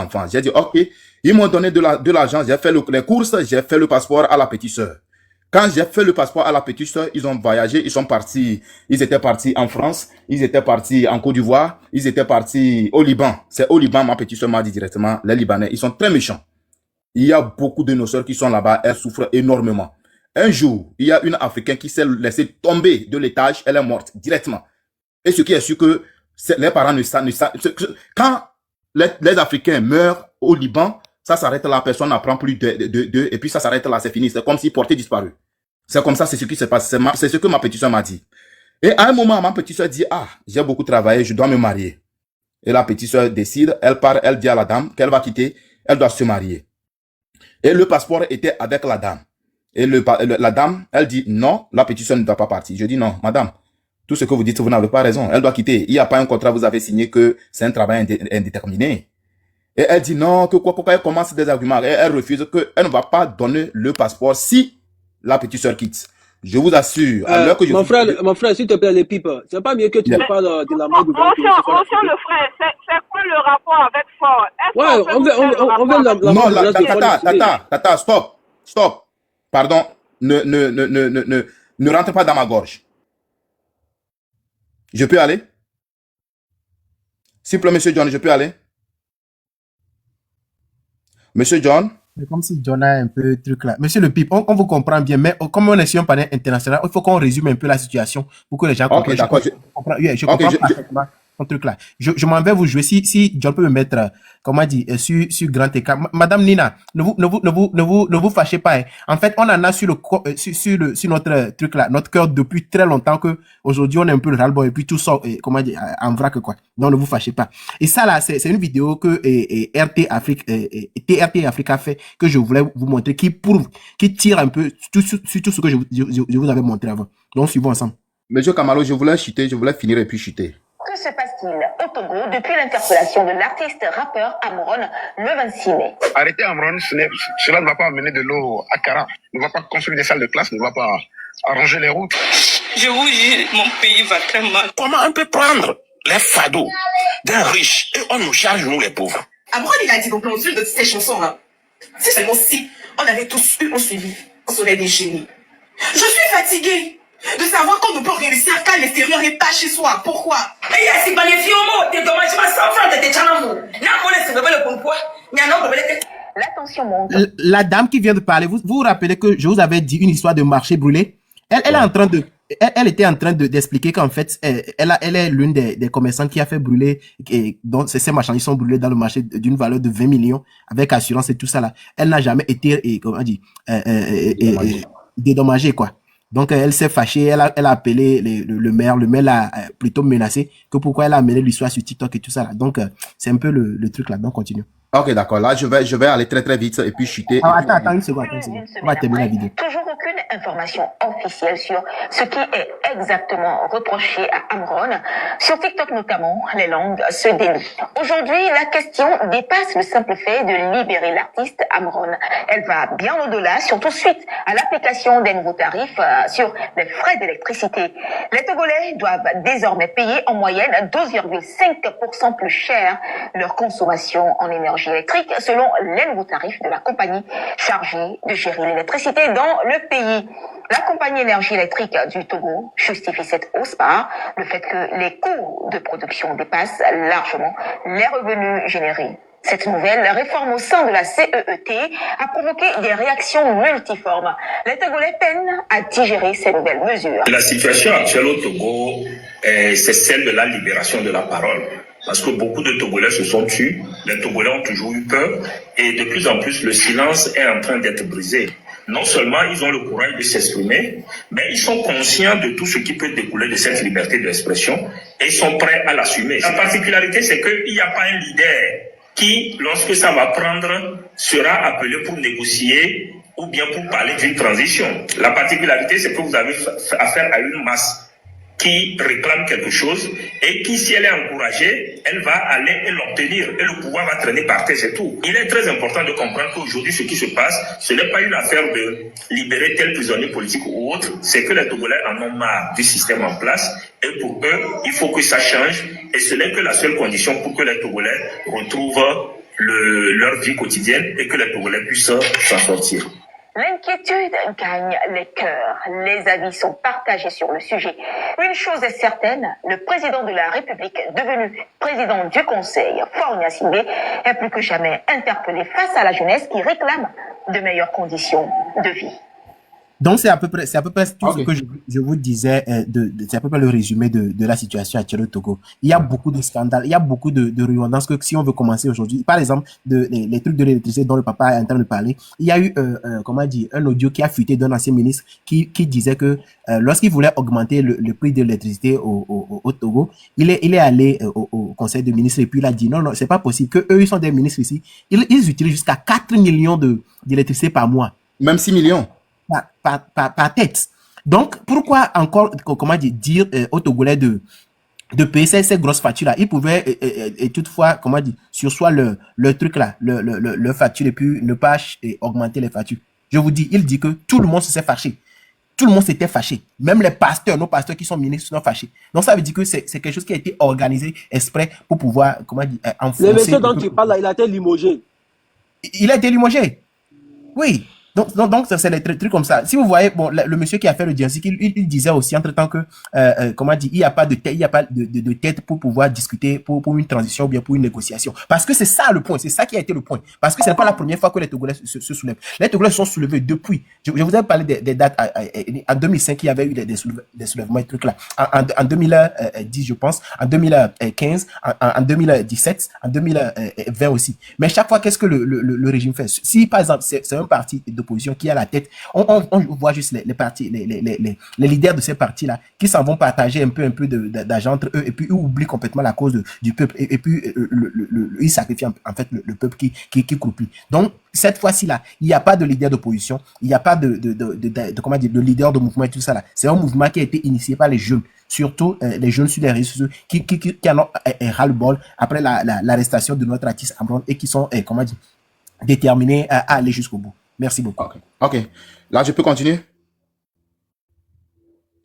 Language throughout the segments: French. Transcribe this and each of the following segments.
enfants. J'ai dit, ok, ils m'ont donné de l'argent, j'ai fait les courses, j'ai fait le passeport à la petite sœur. Quand j'ai fait le passeport à la petite sœur, ils ont voyagé, ils sont partis, ils étaient partis en France, ils étaient partis en Côte d'Ivoire, ils étaient partis au Liban. C'est au Liban, ma petite sœur m'a dit directement, les Libanais, ils sont très méchants. Il y a beaucoup de nos sœurs qui sont là-bas, elles souffrent énormément. Un jour, il y a une Africaine qui s'est laissée tomber de l'étage, elle est morte directement. Et ce qui est sûr que les parents ne savent. Quand les Africains meurent au Liban, ça s'arrête là, personne n'apprend plus d'eux, et puis ça s'arrête là, c'est fini. C'est comme si porté disparu. C'est comme ça, c'est ce qui se passe. C'est ce que ma petite soeur m'a dit. Et à un moment, ma petite soeur dit, ah, j'ai beaucoup travaillé, je dois me marier. Et la petite soeur décide, elle part, elle dit à la dame qu'elle va quitter, elle doit se marier. Et le passeport était avec la dame. Et la dame, elle dit, non, la petite soeur ne doit pas partir. Je dis, non, madame, tout ce que vous dites, vous n'avez pas raison. Elle doit quitter. Il n'y a pas un contrat, vous avez signé que c'est un travail indéterminé. Et elle dit non, que quoi, elle commence des arguments. Et elle refuse qu'elle ne va pas donner le passeport si la petite soeur quitte. Je vous assure. Alors que mon frère, s'il te plaît, les pipes, c'est pas mieux que tu me parles de la mort du Mon cher le frère, c'est quoi le rapport avec Ford? Ouais, on veut la non, Tata, stop. Pardon, ne rentre pas dans ma gorge. Je peux aller? S'il vous plaît, monsieur John, je peux aller? Monsieur John? C'est comme si John a un peu truc là. Monsieur le Pipe, on vous comprend bien, mais comme on est sur un panel international, il faut qu'on résume un peu la situation pour que les gens comprennent. Ok, d'accord. Je comprends parfaitement ton truc là. Je m'en vais vous jouer. Si John peut me mettre, comment dit, sur grand écart. Madame Nina, ne vous fâchez pas. Hein. En fait, on en a sur notre truc là, notre cœur depuis très longtemps que aujourd'hui on est un peu le ras-le-bol et puis tout ça, comment dire, en vrac quoi. Donc ne vous fâchez pas. Et ça là, c'est une vidéo que RT Africa fait, que je voulais vous montrer, qui tire un peu sur tout ce que je vous avais montré avant. Donc suivons ensemble. Monsieur Kamalo, je voulais finir et puis chuter. Que se passe-t-il au Togo depuis l'interpellation de l'artiste rappeur Amron le 26 mai? Arrêter Amron, cela ne va pas amener de l'eau à Kara, ne va pas construire des salles de classe, ne va pas arranger les routes. Je vous dis, mon pays va très mal. Comment on peut prendre les fados d'un riche et on nous charge, nous les pauvres? Amron, il a dit donc l'enjeu de ces chansons-là. C'est seulement si on avait tous eu un suivi, on serait des génies. Je suis fatiguée de savoir qu'on ne peut réussir qu'à l'extérieur et pas chez soi. Pourquoi? L'attention monte. La dame qui vient de parler, vous vous rappelez que je vous avais dit une histoire de marché brûlé? Elle était en train d'expliquer qu'en fait, elle est l'une des commerçantes qui a fait brûler, donc ces marchandises sont brûlées dans le marché d'une valeur de 20 millions avec assurance et tout ça là. Elle n'a jamais été, comment dire, dédommagée quoi. Donc, elle s'est fâchée, elle a appelé le maire l'a plutôt menacé que pourquoi elle a amené l'histoire sur TikTok et tout ça là. Donc, c'est un peu le truc là. Donc, continue. Ok, d'accord. Là, je vais aller très très vite et puis chuter. Attends une seconde. On va terminer la vidéo. Toujours aucune information officielle sur ce qui est exactement reproché à Amron. Sur TikTok notamment, les langues se délient. Aujourd'hui, la question dépasse le simple fait de libérer l'artiste Amron. Elle va bien au-delà, surtout suite à l'application des nouveaux tarifs sur les frais d'électricité. Les Togolais doivent désormais payer en moyenne 12,5% plus cher leur consommation en énergie électrique selon les nouveaux tarifs de la compagnie chargée de gérer l'électricité dans le pays. La compagnie énergie électrique du Togo justifie cette hausse par le fait que les coûts de production dépassent largement les revenus générés. Cette nouvelle réforme au sein de la CEET a provoqué des réactions multiformes. Les Togolais peinent à digérer ces nouvelles mesures. La situation actuelle au Togo, c'est celle de la libération de la parole. Parce que beaucoup de Togolais se sont tus, les Togolais ont toujours eu peur, et de plus en plus le silence est en train d'être brisé. Non seulement ils ont le courage de s'exprimer, mais ils sont conscients de tout ce qui peut découler de cette liberté d'expression, et ils sont prêts à l'assumer. La particularité, c'est qu'il n'y a pas un leader qui, lorsque ça va prendre, sera appelé pour négocier ou bien pour parler d'une transition. La particularité, c'est que vous avez affaire à une masse qui réclame quelque chose et qui, si elle est encouragée, elle va aller et l'obtenir et le pouvoir va traîner par terre, c'est tout. Il est très important de comprendre qu'aujourd'hui, ce qui se passe, ce n'est pas une affaire de libérer tel prisonnier politique ou autre, c'est que les Togolais en ont marre du système en place et pour eux, il faut que ça change et ce n'est que la seule condition pour que les Togolais retrouvent leur vie quotidienne et que les Togolais puissent s'en sortir. L'inquiétude gagne les cœurs. Les avis sont partagés sur le sujet. Une chose est certaine, le président de la République, devenu président du Conseil, Faure Gnassingbé, est plus que jamais interpellé face à la jeunesse qui réclame de meilleures conditions de vie. Donc, c'est à peu près tout ce que je vous disais, c'est à peu près le résumé de la situation actuelle au Togo. Il y a beaucoup de scandales, il y a beaucoup de redondances que si on veut commencer aujourd'hui, par exemple, les trucs de l'électricité dont le papa est en train de parler, il y a eu, un audio qui a fuité d'un ancien ministre qui disait que lorsqu'il voulait augmenter le prix de l'électricité au Togo, il est allé au conseil de ministres et puis il a dit non, c'est pas possible, que eux, ils sont des ministres ici, ils utilisent jusqu'à 4 millions d'électricité par mois. Même 6 millions. Par tête. Donc, pourquoi encore, dire aux Togolais de payer ces grosses factures-là? Ils pouvaient, et toutefois, sur soi le truc là, le facture et puis ne pas augmenter les factures. Je vous dis, il dit que tout le monde s'est fâché. Tout le monde s'était fâché. Même les pasteurs, nos pasteurs qui sont ministres sont fâchés. Donc, ça veut dire que c'est quelque chose qui a été organisé exprès pour pouvoir, enfoncer. Le monsieur dont tu parles là, il a été limogé. Il a été limogé. Oui. Donc c'est des trucs comme ça. Si vous voyez, bon, le monsieur qui a fait le diagnostic, il disait aussi entre-temps que, il n'y a pas de tête pour pouvoir discuter pour une transition ou bien pour une négociation. Parce que c'est ça le point, c'est ça qui a été le point. Parce que ce n'est pas la première fois que les Togolais se soulèvent. Les Togolais se sont soulevés depuis. Je vous ai parlé des dates. En 2005, il y avait eu des soulèvements et trucs là. En 2010, je pense. En 2015, en 2017, en 2020 aussi. Mais chaque fois, qu'est-ce que le régime fait? Si, par exemple, c'est un parti d'opposition qui a la tête, on voit juste les partis, les leaders de ces partis-là qui s'en vont partager un peu d'argent entre eux et puis ils oublient complètement la cause du peuple et puis ils sacrifient en fait le peuple qui croupit. Donc cette fois-ci-là, il n'y a pas de leader d'opposition, il n'y a pas de leader de mouvement et tout ça là. C'est un mouvement qui a été initié par les jeunes, surtout les jeunes sur les réseaux sociaux qui en ont ras-le-bol après l'arrestation de notre artiste Amron et qui sont déterminés à aller jusqu'au bout. Merci beaucoup. Ok. Là, je peux continuer?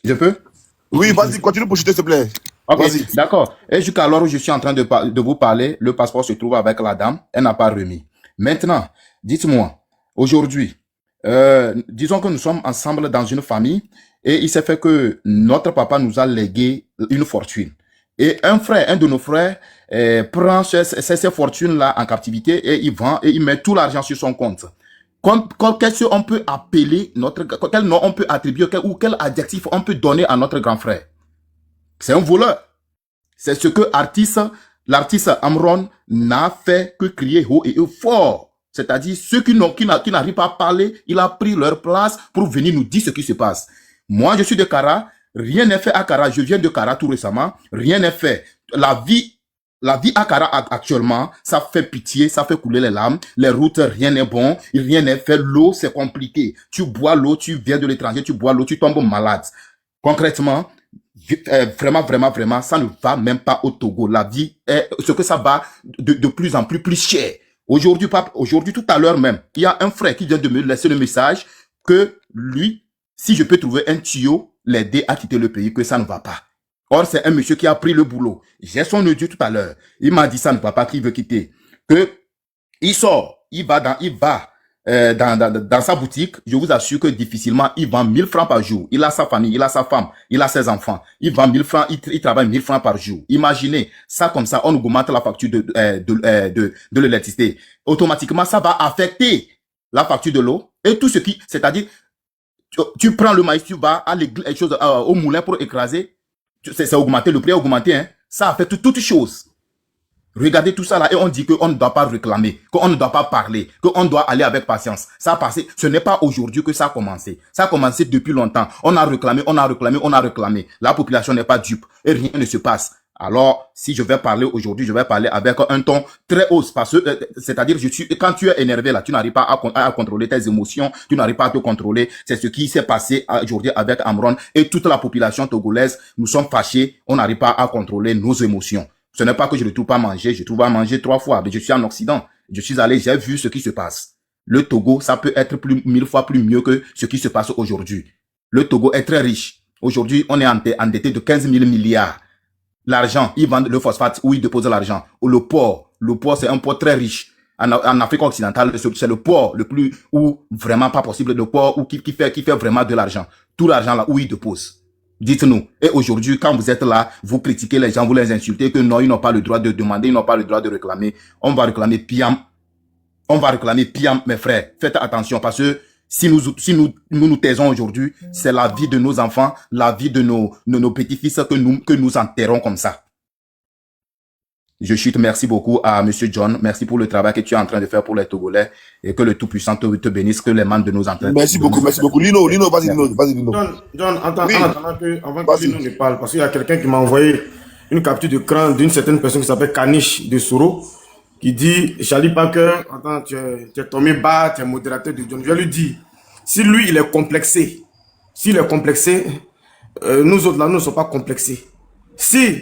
Je peux? Oui, vas-y, continue pour chuter, s'il te plaît. Ok, d'accord. Et jusqu'à l'heure où je suis en train de vous parler, le passeport se trouve avec la dame. Elle n'a pas remis. Maintenant, dites-moi, aujourd'hui, disons que nous sommes ensemble dans une famille et il s'est fait que notre papa nous a légué une fortune. Et un de nos frères prend ces fortunes-là en captivité et il vend et il met tout l'argent sur son compte. Qu'est-ce qu'on peut appeler quel nom on peut attribuer ou quel adjectif on peut donner à notre grand frère? C'est un voleur. C'est ce que l'artiste Amron n'a fait que crier haut et fort. C'est-à-dire ceux qui n'arrivent pas à parler, il a pris leur place pour venir nous dire ce qui se passe. Moi, je suis de Kara. Rien n'est fait à Kara. Je viens de Kara tout récemment. Rien n'est fait. La vie à Kara actuellement, ça fait pitié, ça fait couler les larmes. Les routes, rien n'est bon, rien n'est fait. L'eau, c'est compliqué. Tu bois l'eau, tu viens de l'étranger, tu bois l'eau, tu tombes malade. Concrètement, vraiment, ça ne va même pas au Togo. La vie est ce que ça va de plus en plus cher. Aujourd'hui, tout à l'heure même, il y a un frère qui vient de me laisser le message que lui, si je peux trouver un tuyau, l'aider à quitter le pays, que ça ne va pas. Or, c'est un monsieur qui a pris le boulot. J'ai son audio tout à l'heure. Il m'a dit ça ne va pas, qu'il veut quitter. Que il sort, il va dans sa boutique. Je vous assure que difficilement, il vend 1000 francs par jour. Il a sa famille, il a sa femme, il a ses enfants. Il vend 1000 francs, il travaille 1000 francs par jour. Imaginez ça comme ça, on augmente la facture de l'électricité. Automatiquement, ça va affecter la facture de l'eau et tout ce qui, c'est-à-dire, tu prends le maïs, tu vas à au moulin pour écraser. C'est augmenté, le prix a augmenté, hein. Ça affecte toutes choses. Regardez tout ça là et on dit qu'on ne doit pas réclamer, qu'on ne doit pas parler, qu'on doit aller avec patience. Ça a passé, ce n'est pas aujourd'hui que ça a commencé. Ça a commencé depuis longtemps. On a réclamé. La population n'est pas dupe et rien ne se passe. Alors, si je vais parler aujourd'hui, je vais parler avec un ton très haut, parce que, c'est-à-dire, quand tu es énervé là, tu n'arrives pas à contrôler tes émotions, tu n'arrives pas à te contrôler. C'est ce qui s'est passé aujourd'hui avec Amron et toute la population togolaise. Nous sommes fâchés, on n'arrive pas à contrôler nos émotions. Ce n'est pas que je ne trouve pas à manger, je trouve à manger 3 fois. Mais je suis en Occident, je suis allé, j'ai vu ce qui se passe. Le Togo, ça peut être 1000 fois plus mieux que ce qui se passe aujourd'hui. Le Togo est très riche. Aujourd'hui, on est endetté de 15 000 milliards. L'argent, ils vendent le phosphate où ils déposent l'argent. Ou le port c'est un port très riche. en Afrique occidentale, c'est le port le plus, ou vraiment pas possible, le port ou qui fait vraiment de l'argent. Tout l'argent là où ils déposent. Dites-nous. Et aujourd'hui, quand vous êtes là, vous critiquez les gens, vous les insultez, que non, ils n'ont pas le droit de demander, ils n'ont pas le droit de réclamer. On va réclamer piam. On va réclamer piam, mes frères. Faites attention parce que si nous taisons aujourd'hui, c'est la vie de nos enfants, la vie de nos petits-fils que nous enterrons comme ça. Je chute. Merci beaucoup à Monsieur John. Merci pour le travail que tu es en train de faire pour les Togolais et que le Tout-Puissant te bénisse, que les membres de nos entraîneurs. Merci beaucoup. Lino, vas-y, Lino. John, avant que Lino ne parle, parce qu'il y a quelqu'un qui m'a envoyé une capture d'écran d'une certaine personne qui s'appelle Kanish de Soro, qui dit, Charlie Parker, attends, tu es tombé bas, tu es modérateur de John. Je vais lui dire, si lui, il est complexé, nous autres là, nous ne sommes pas complexés. Si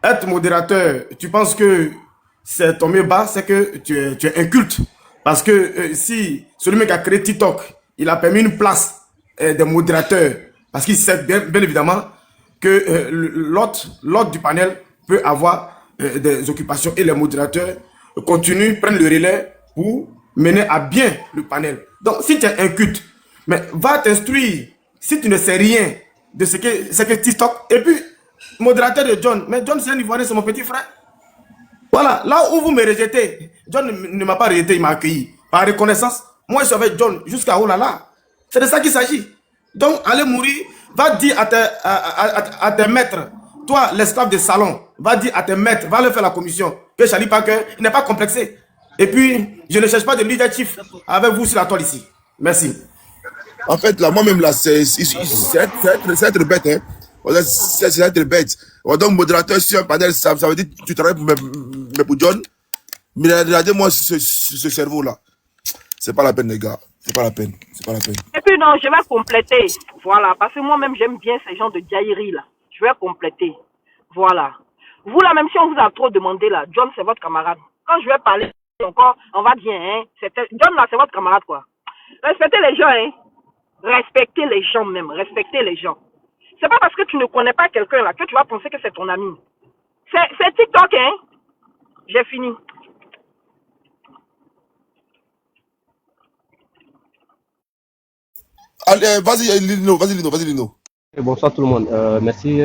être modérateur, tu penses que c'est tombé bas, c'est que tu es inculte. Parce que si celui qui a créé TikTok, il a permis une place des modérateurs, parce qu'il sait bien évidemment que l'autre du panel peut avoir des occupations et les modérateurs continuent, prennent le relais pour mener à bien le panel. Donc, si tu es inculte, mais va t'instruire. Si tu ne sais rien de ce que TikTok, et puis, modérateur de John, mais John c'est un Ivoirien, c'est mon petit frère. Voilà, là où vous me rejetez, John ne m'a pas rejeté, il m'a accueilli. Par reconnaissance, moi je suis avec John jusqu'à oh là là. C'est de ça qu'il s'agit. Donc, allez mourir, va dire à tes maîtres, toi, l'esclave de salon, va dire à tes maîtres, va leur faire la commission, que Charlie Parker n'est pas complexé. Et puis, je ne cherche pas de leadership avec vous sur la toile ici. Merci. En fait, là, moi-même, là, c'est être bête, hein. C'est être bête. Donc, modérateur sur un panel, ça veut dire que tu travailles pour John. Mais regardez-moi ce cerveau-là. C'est pas la peine, les gars. C'est pas la peine. Et puis non, je vais compléter. Voilà, parce que moi-même, j'aime bien ces gens de diaillerie, là. Je vais compléter. Voilà. Vous, là, même si on vous a trop demandé, là, John, c'est votre camarade. Quand je vais parler encore, on va bien, hein. John, là, c'est votre camarade, quoi. Respectez les gens, hein. Respectez les gens, même. Respectez les gens. C'est pas parce que tu ne connais pas quelqu'un, là, que tu vas penser que c'est ton ami. C'est TikTok, hein. J'ai fini. Allez, vas-y, Lino. Bonsoir tout le monde. Merci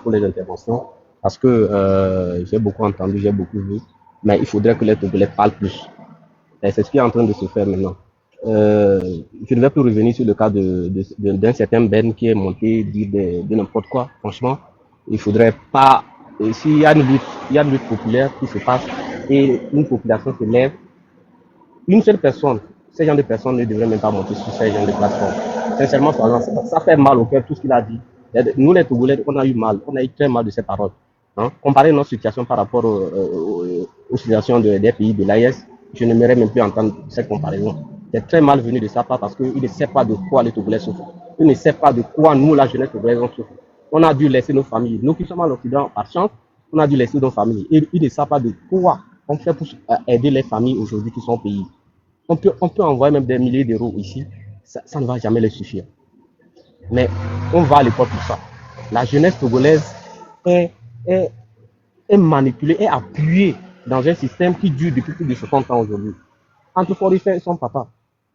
pour les interventions. Parce que j'ai beaucoup entendu, j'ai beaucoup vu. Mais il faudrait que les Togolais parlent plus. Et c'est ce qui est en train de se faire maintenant. Je ne vais plus revenir sur le cas d'un certain Ben qui est monté dire de n'importe quoi. Franchement, il faudrait pas. S'il y a une lutte populaire qui se passe et une population se lève, une seule personne, ces gens de personnes ne devraient même pas monter sur ces gens de plateforme. Sincèrement, ça fait mal au cœur tout ce qu'il a dit. Nous les Togolais, on a eu très mal de ces paroles. Hein? Comparer notre situation par rapport aux situations des pays de l'AES, je n'aimerais même plus entendre cette comparaison. C'est très mal venu de sa part parce qu'il ne sait pas de quoi les Togolais souffrent. Il ne sait pas de quoi nous, la jeunesse togolaise, on souffre. On a dû laisser nos familles. Nous qui sommes à l'Occident, par chance, on a dû laisser nos familles. Et il ne sait pas de quoi on fait pour aider les familles aujourd'hui qui sont au pays. On peut envoyer même des milliers d'euros ici. Ça ne va jamais les suffire. Mais on va à l'époque pour ça. La jeunesse togolaise est manipulée, est appuyée dans un système qui dure depuis plus de 60 ans aujourd'hui. Entre Forifin et son papa,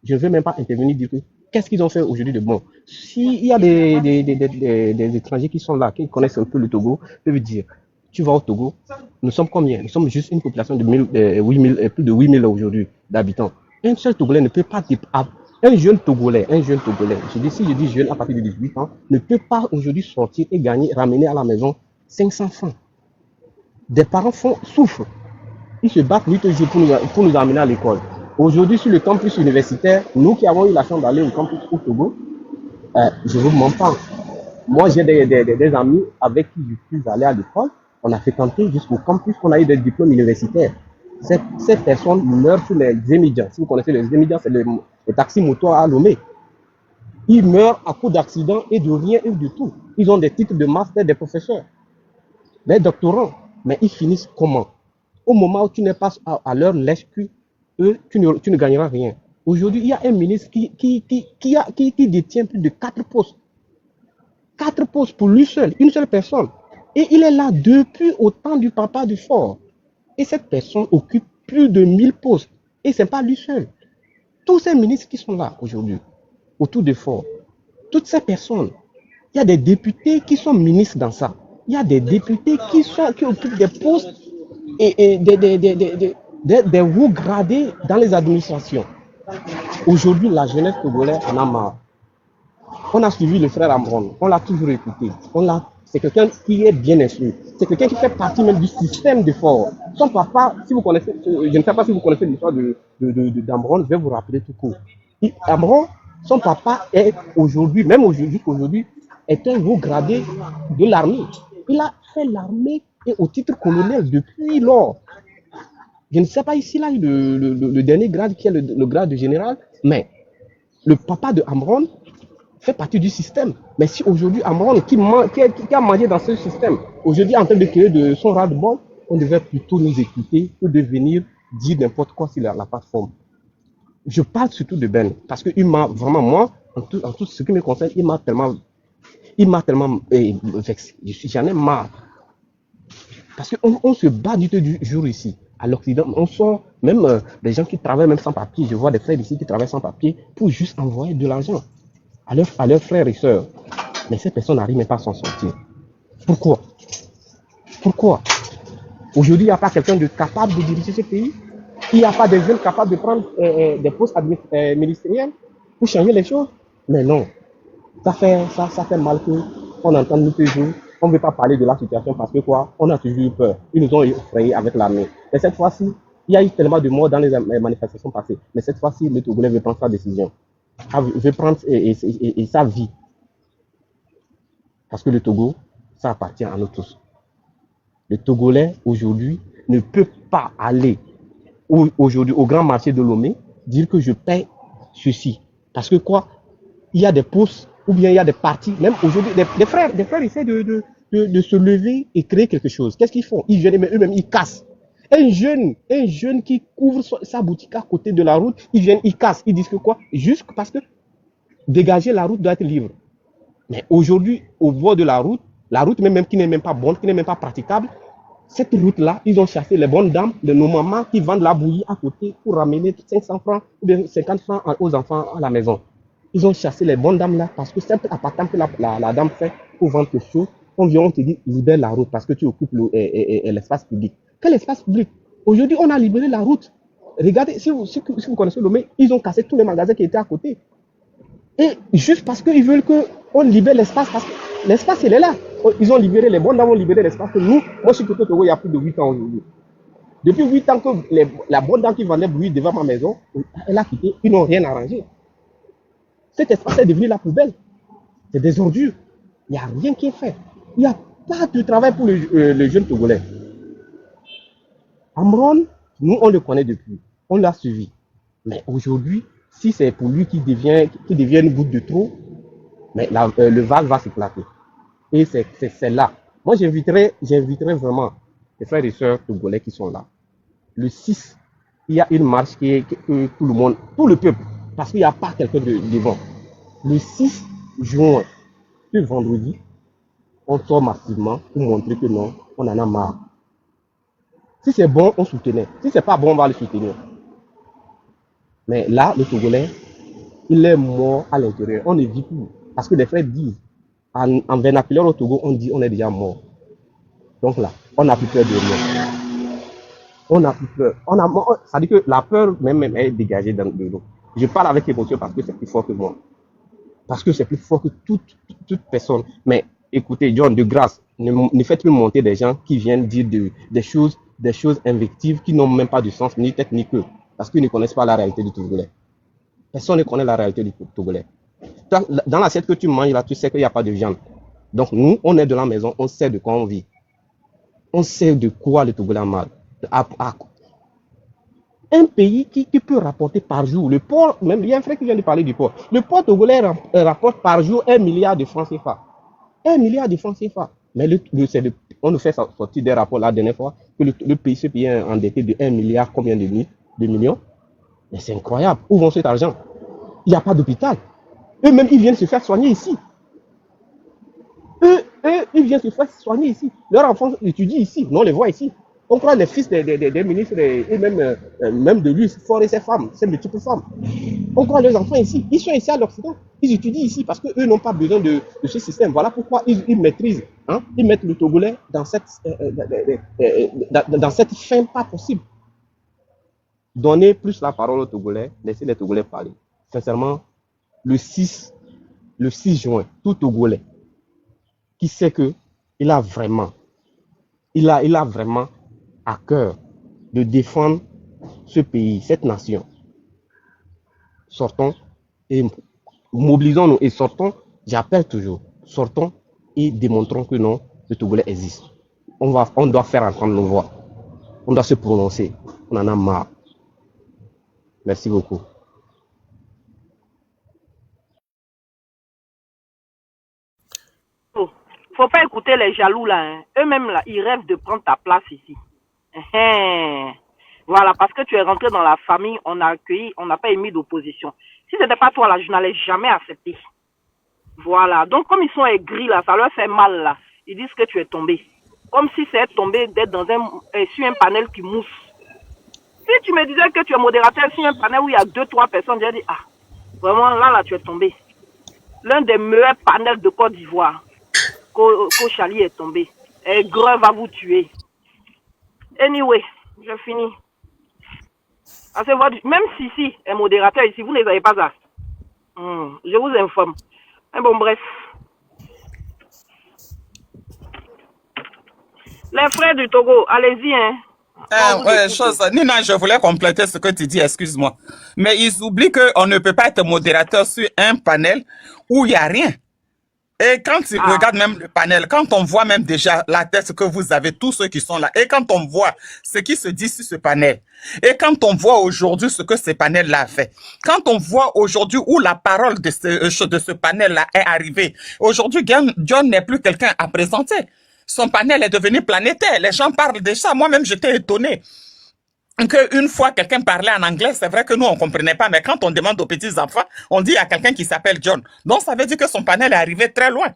je ne veux même pas intervenir dire qu'est-ce qu'ils ont fait aujourd'hui de bon. S'il y a des étrangers qui sont là, qui connaissent un peu le Togo, je veux dire, tu vas au Togo, nous sommes combien? Nous sommes juste une population de plus de 8000 aujourd'hui d'habitants. Un seul Togolais ne peut pas... Un jeune Togolais, je dis jeune à partir de 18 ans, ne peut pas aujourd'hui sortir et ramener à la maison 500 francs. Des parents souffrent. Ils se battent nuit et jour pour nous amener à l'école. Aujourd'hui, sur le campus universitaire, nous qui avons eu la chance d'aller au campus au Togo, je ne vous mens pas. Moi, j'ai des amis avec qui je suis allé à l'école. On a fréquenté jusqu'au campus, on a eu des diplômes universitaires. Ces personnes meurent sur les émigrants. Si vous connaissez les émigrants, c'est les taxis motos à Lomé. Ils meurent à cause d'accidents et de rien et de tout. Ils ont des titres de master, des professeurs, des doctorants. Mais ils finissent comment? Au moment où tu n'es pas à leur lèche-cul, tu ne gagneras rien. Aujourd'hui, il y a un ministre qui détient plus de 4 postes. 4 postes pour lui seul, une seule personne. Et il est là depuis au temps du papa du fort. Et cette personne occupe plus de 1000 postes. Et ce n'est pas lui seul. Tous ces ministres qui sont là aujourd'hui, autour de Fort, toutes ces personnes, il y a des députés qui sont ministres dans ça. Il y a des députés qui occupent des postes et des hauts gradés dans les administrations. Aujourd'hui, la jeunesse togolaise en a marre. On a suivi le frère Amron, on l'a toujours écouté. C'est quelqu'un qui est bien instruit. C'est quelqu'un qui fait partie même du système de Fort. Son papa, si vous connaissez, je ne sais pas si vous connaissez l'histoire d'Amron, je vais vous rappeler tout court. Amron, son papa est aujourd'hui, même aujourd'hui, est un haut gradé de l'armée. Il a fait l'armée et au titre colonel depuis lors. Je ne sais pas ici là le dernier grade qui est le grade de général, mais le papa de Amron fait partie du système. Mais si aujourd'hui Amron qui a mangé dans ce système, aujourd'hui en train de créer de son ras-de-bol, on devait plutôt nous écouter que de venir dire n'importe quoi sur la plateforme. Je parle surtout de Ben, parce qu'il m'a vraiment, moi, en tout ce qui me concerne, il m'a tellement vexé. J'en ai marre. Parce qu'on se bat du jour ici. À l'Occident, on sort même des gens qui travaillent même sans papier. Je vois des frères ici qui travaillent sans papier pour juste envoyer de l'argent à leurs frères et sœurs. Mais ces personnes n'arrivent même pas à s'en sortir. Pourquoi? Aujourd'hui, il n'y a pas quelqu'un de capable de diriger ce pays. Il n'y a pas des jeunes capables de prendre des postes ministériels pour changer les choses. Mais non. Ça fait mal qu'on entend nous toujours. On ne veut pas parler de la situation parce que quoi? On a toujours eu peur. Ils nous ont effrayés avec l'armée. Et cette fois-ci, il y a eu tellement de morts dans les manifestations passées. Mais cette fois-ci, le Togolais veut prendre sa décision. Veut prendre sa vie. Parce que le Togo, ça appartient à nous tous. Le Togolais, aujourd'hui, ne peut pas aller aujourd'hui au grand marché de Lomé, dire que je paie ceci. Parce que quoi? Il y a des postes ou bien il y a des partis, même aujourd'hui, des frères essaient de se lever et créer quelque chose. Qu'est-ce qu'ils font? Ils viennent eux-mêmes, ils cassent. Un jeune qui couvre sa boutique à côté de la route, ils cassent. Ils disent que quoi? Juste parce que dégager la route doit être libre. Mais aujourd'hui, au bord de la route même qui n'est même pas bonne, qui n'est même pas praticable, cette route-là, ils ont chassé les bonnes dames, nos mamans qui vendent la bouillie à côté pour ramener 500 francs ou bien 50 francs aux enfants à la maison. Ils ont chassé les bonnes dames là parce que c'est important que la dame fait pour vendre quelque chose. On vient, on te dit, libère la route parce que tu occupes l'espace public. Quel espace public? Aujourd'hui, on a libéré la route. Regardez, si vous connaissez Lomé, ils ont cassé tous les magasins qui étaient à côté. Et juste parce qu'ils veulent qu'on libère l'espace, parce que l'espace, il est là. Ils ont libéré, les bonnes dames ont libéré l'espace. Nous, moi, je suis plutôt Togo il y a plus de 8 ans aujourd'hui. Depuis 8 ans que la bonne dame qui vendait bruit devant ma maison, elle a quitté, ils n'ont rien arrangé. Cet espace est devenu la poubelle. C'est des ordures. Il n'y a rien qui est fait. Il n'y a pas de travail pour le jeune Togolais. Amron, nous, on le connaît depuis. On l'a suivi. Mais aujourd'hui, si c'est pour lui qui devient une goutte de trop, mais le vase va s'éclater. Et c'est là. Moi, j'inviterais vraiment les frères et sœurs togolais qui sont là. Le 6, il y a une marche que tout le monde, tout le peuple, parce qu'il n'y a pas quelqu'un devant. Le 6 juin, ce vendredi, on sort massivement pour montrer que non, on en a marre. Si c'est bon, on soutenait. Si c'est pas bon, on va le soutenir. Mais là, le Togolais, il est mort à l'intérieur. On ne vit plus. Parce que les frères disent, en vernaculaire au Togo, on dit on est déjà mort. Donc là, on n'a plus peur de rien. On n'a plus peur. Ça dit que la peur même est dégagée de nous. Je parle avec émotion parce que c'est plus fort que moi. Parce que c'est plus fort que toute personne. Mais écoutez, John, de grâce, ne faites plus monter des gens qui viennent dire des choses invectives qui n'ont même pas de sens, ni tête ni queue. Parce qu'ils ne connaissent pas la réalité du Togolais. Personne ne connaît la réalité du Togolais. Dans l'assiette que tu manges là, tu sais qu'il n'y a pas de viande. Donc nous, on est de la maison, on sait de quoi on vit. On sait de quoi le Togolais a mal. Un pays qui peut rapporter par jour, le port, même il y a un frère qui vient de parler du port. Le port togolais rapporte par jour 1 milliard de francs CFA. 1 milliard de francs CFA. Mais on nous fait sortir des rapports la dernière fois que ce pays est endetté de 1 milliard, combien de millions? Mais c'est incroyable. Où vont cet argent? Il n'y a pas d'hôpital. Eux-mêmes, ils viennent se faire soigner ici. Eux, ils viennent se faire soigner ici. Leurs enfants étudient ici. Non, on les voit ici. On croit les fils des ministres et même, même de lui, Fort et ses femmes, ses multiples femmes. On croit leurs enfants ici. Ils sont ici à l'Occident. Ils étudient ici parce qu'eux n'ont pas besoin de ce système. Voilà pourquoi ils maîtrisent. Hein? Ils mettent le Togolais dans cette fin pas possible. Donner plus la parole aux Togolais, laisser les Togolais parler. Sincèrement, le 6 juin, tout Togolais qui sait que il a vraiment à cœur de défendre ce pays, cette nation. Sortons et mobilisons-nous et sortons, j'appelle toujours, sortons et démontrons que non, le Togolais existe. On doit faire entendre nos voix. On doit se prononcer. On en a marre. Merci beaucoup. Faut pas écouter les jaloux là. Hein. Eux-mêmes là, ils rêvent de prendre ta place ici. Voilà, parce que tu es rentré dans la famille, on a accueilli, on n'a pas émis d'opposition. Si ce n'était pas toi là, je n'allais jamais accepter. Voilà, donc comme ils sont aigris là, ça leur fait mal là. Ils disent que tu es tombé. Comme si c'est tombé d'être sur un panel qui mousse. Si tu me disais que tu es modérateur sur un panel où il y a 2-3 personnes, j'ai dit, ah, vraiment là tu es tombé. L'un des meilleurs panels de Côte d'Ivoire. Kochali est tombé. Et Greu va vous tuer. Anyway, je finis. Même si est modérateur ici, vous ne les avez pas ça. Je vous informe. Mais bon, bref. Les frères du Togo, allez-y, hein. Nina, je voulais compléter ce que tu dis, excuse-moi. Mais ils oublient qu'on ne peut pas être modérateur sur un panel où il n'y a rien. Et quand tu regardes même le panel, quand on voit même déjà la tête que vous avez, tous ceux qui sont là, et quand on voit ce qui se dit sur ce panel, et quand on voit aujourd'hui ce que ce panel-là fait, quand on voit aujourd'hui où la parole de ce panel-là est arrivée, aujourd'hui, John n'est plus quelqu'un à présenter. Son panel est devenu planétaire. Les gens parlent de ça. Moi-même, j'étais étonné. Qu'une fois quelqu'un parlait en anglais, c'est vrai que nous on comprenait pas, mais quand on demande aux petits enfants, on dit à quelqu'un qui s'appelle John. Donc ça veut dire que son panel est arrivé très loin.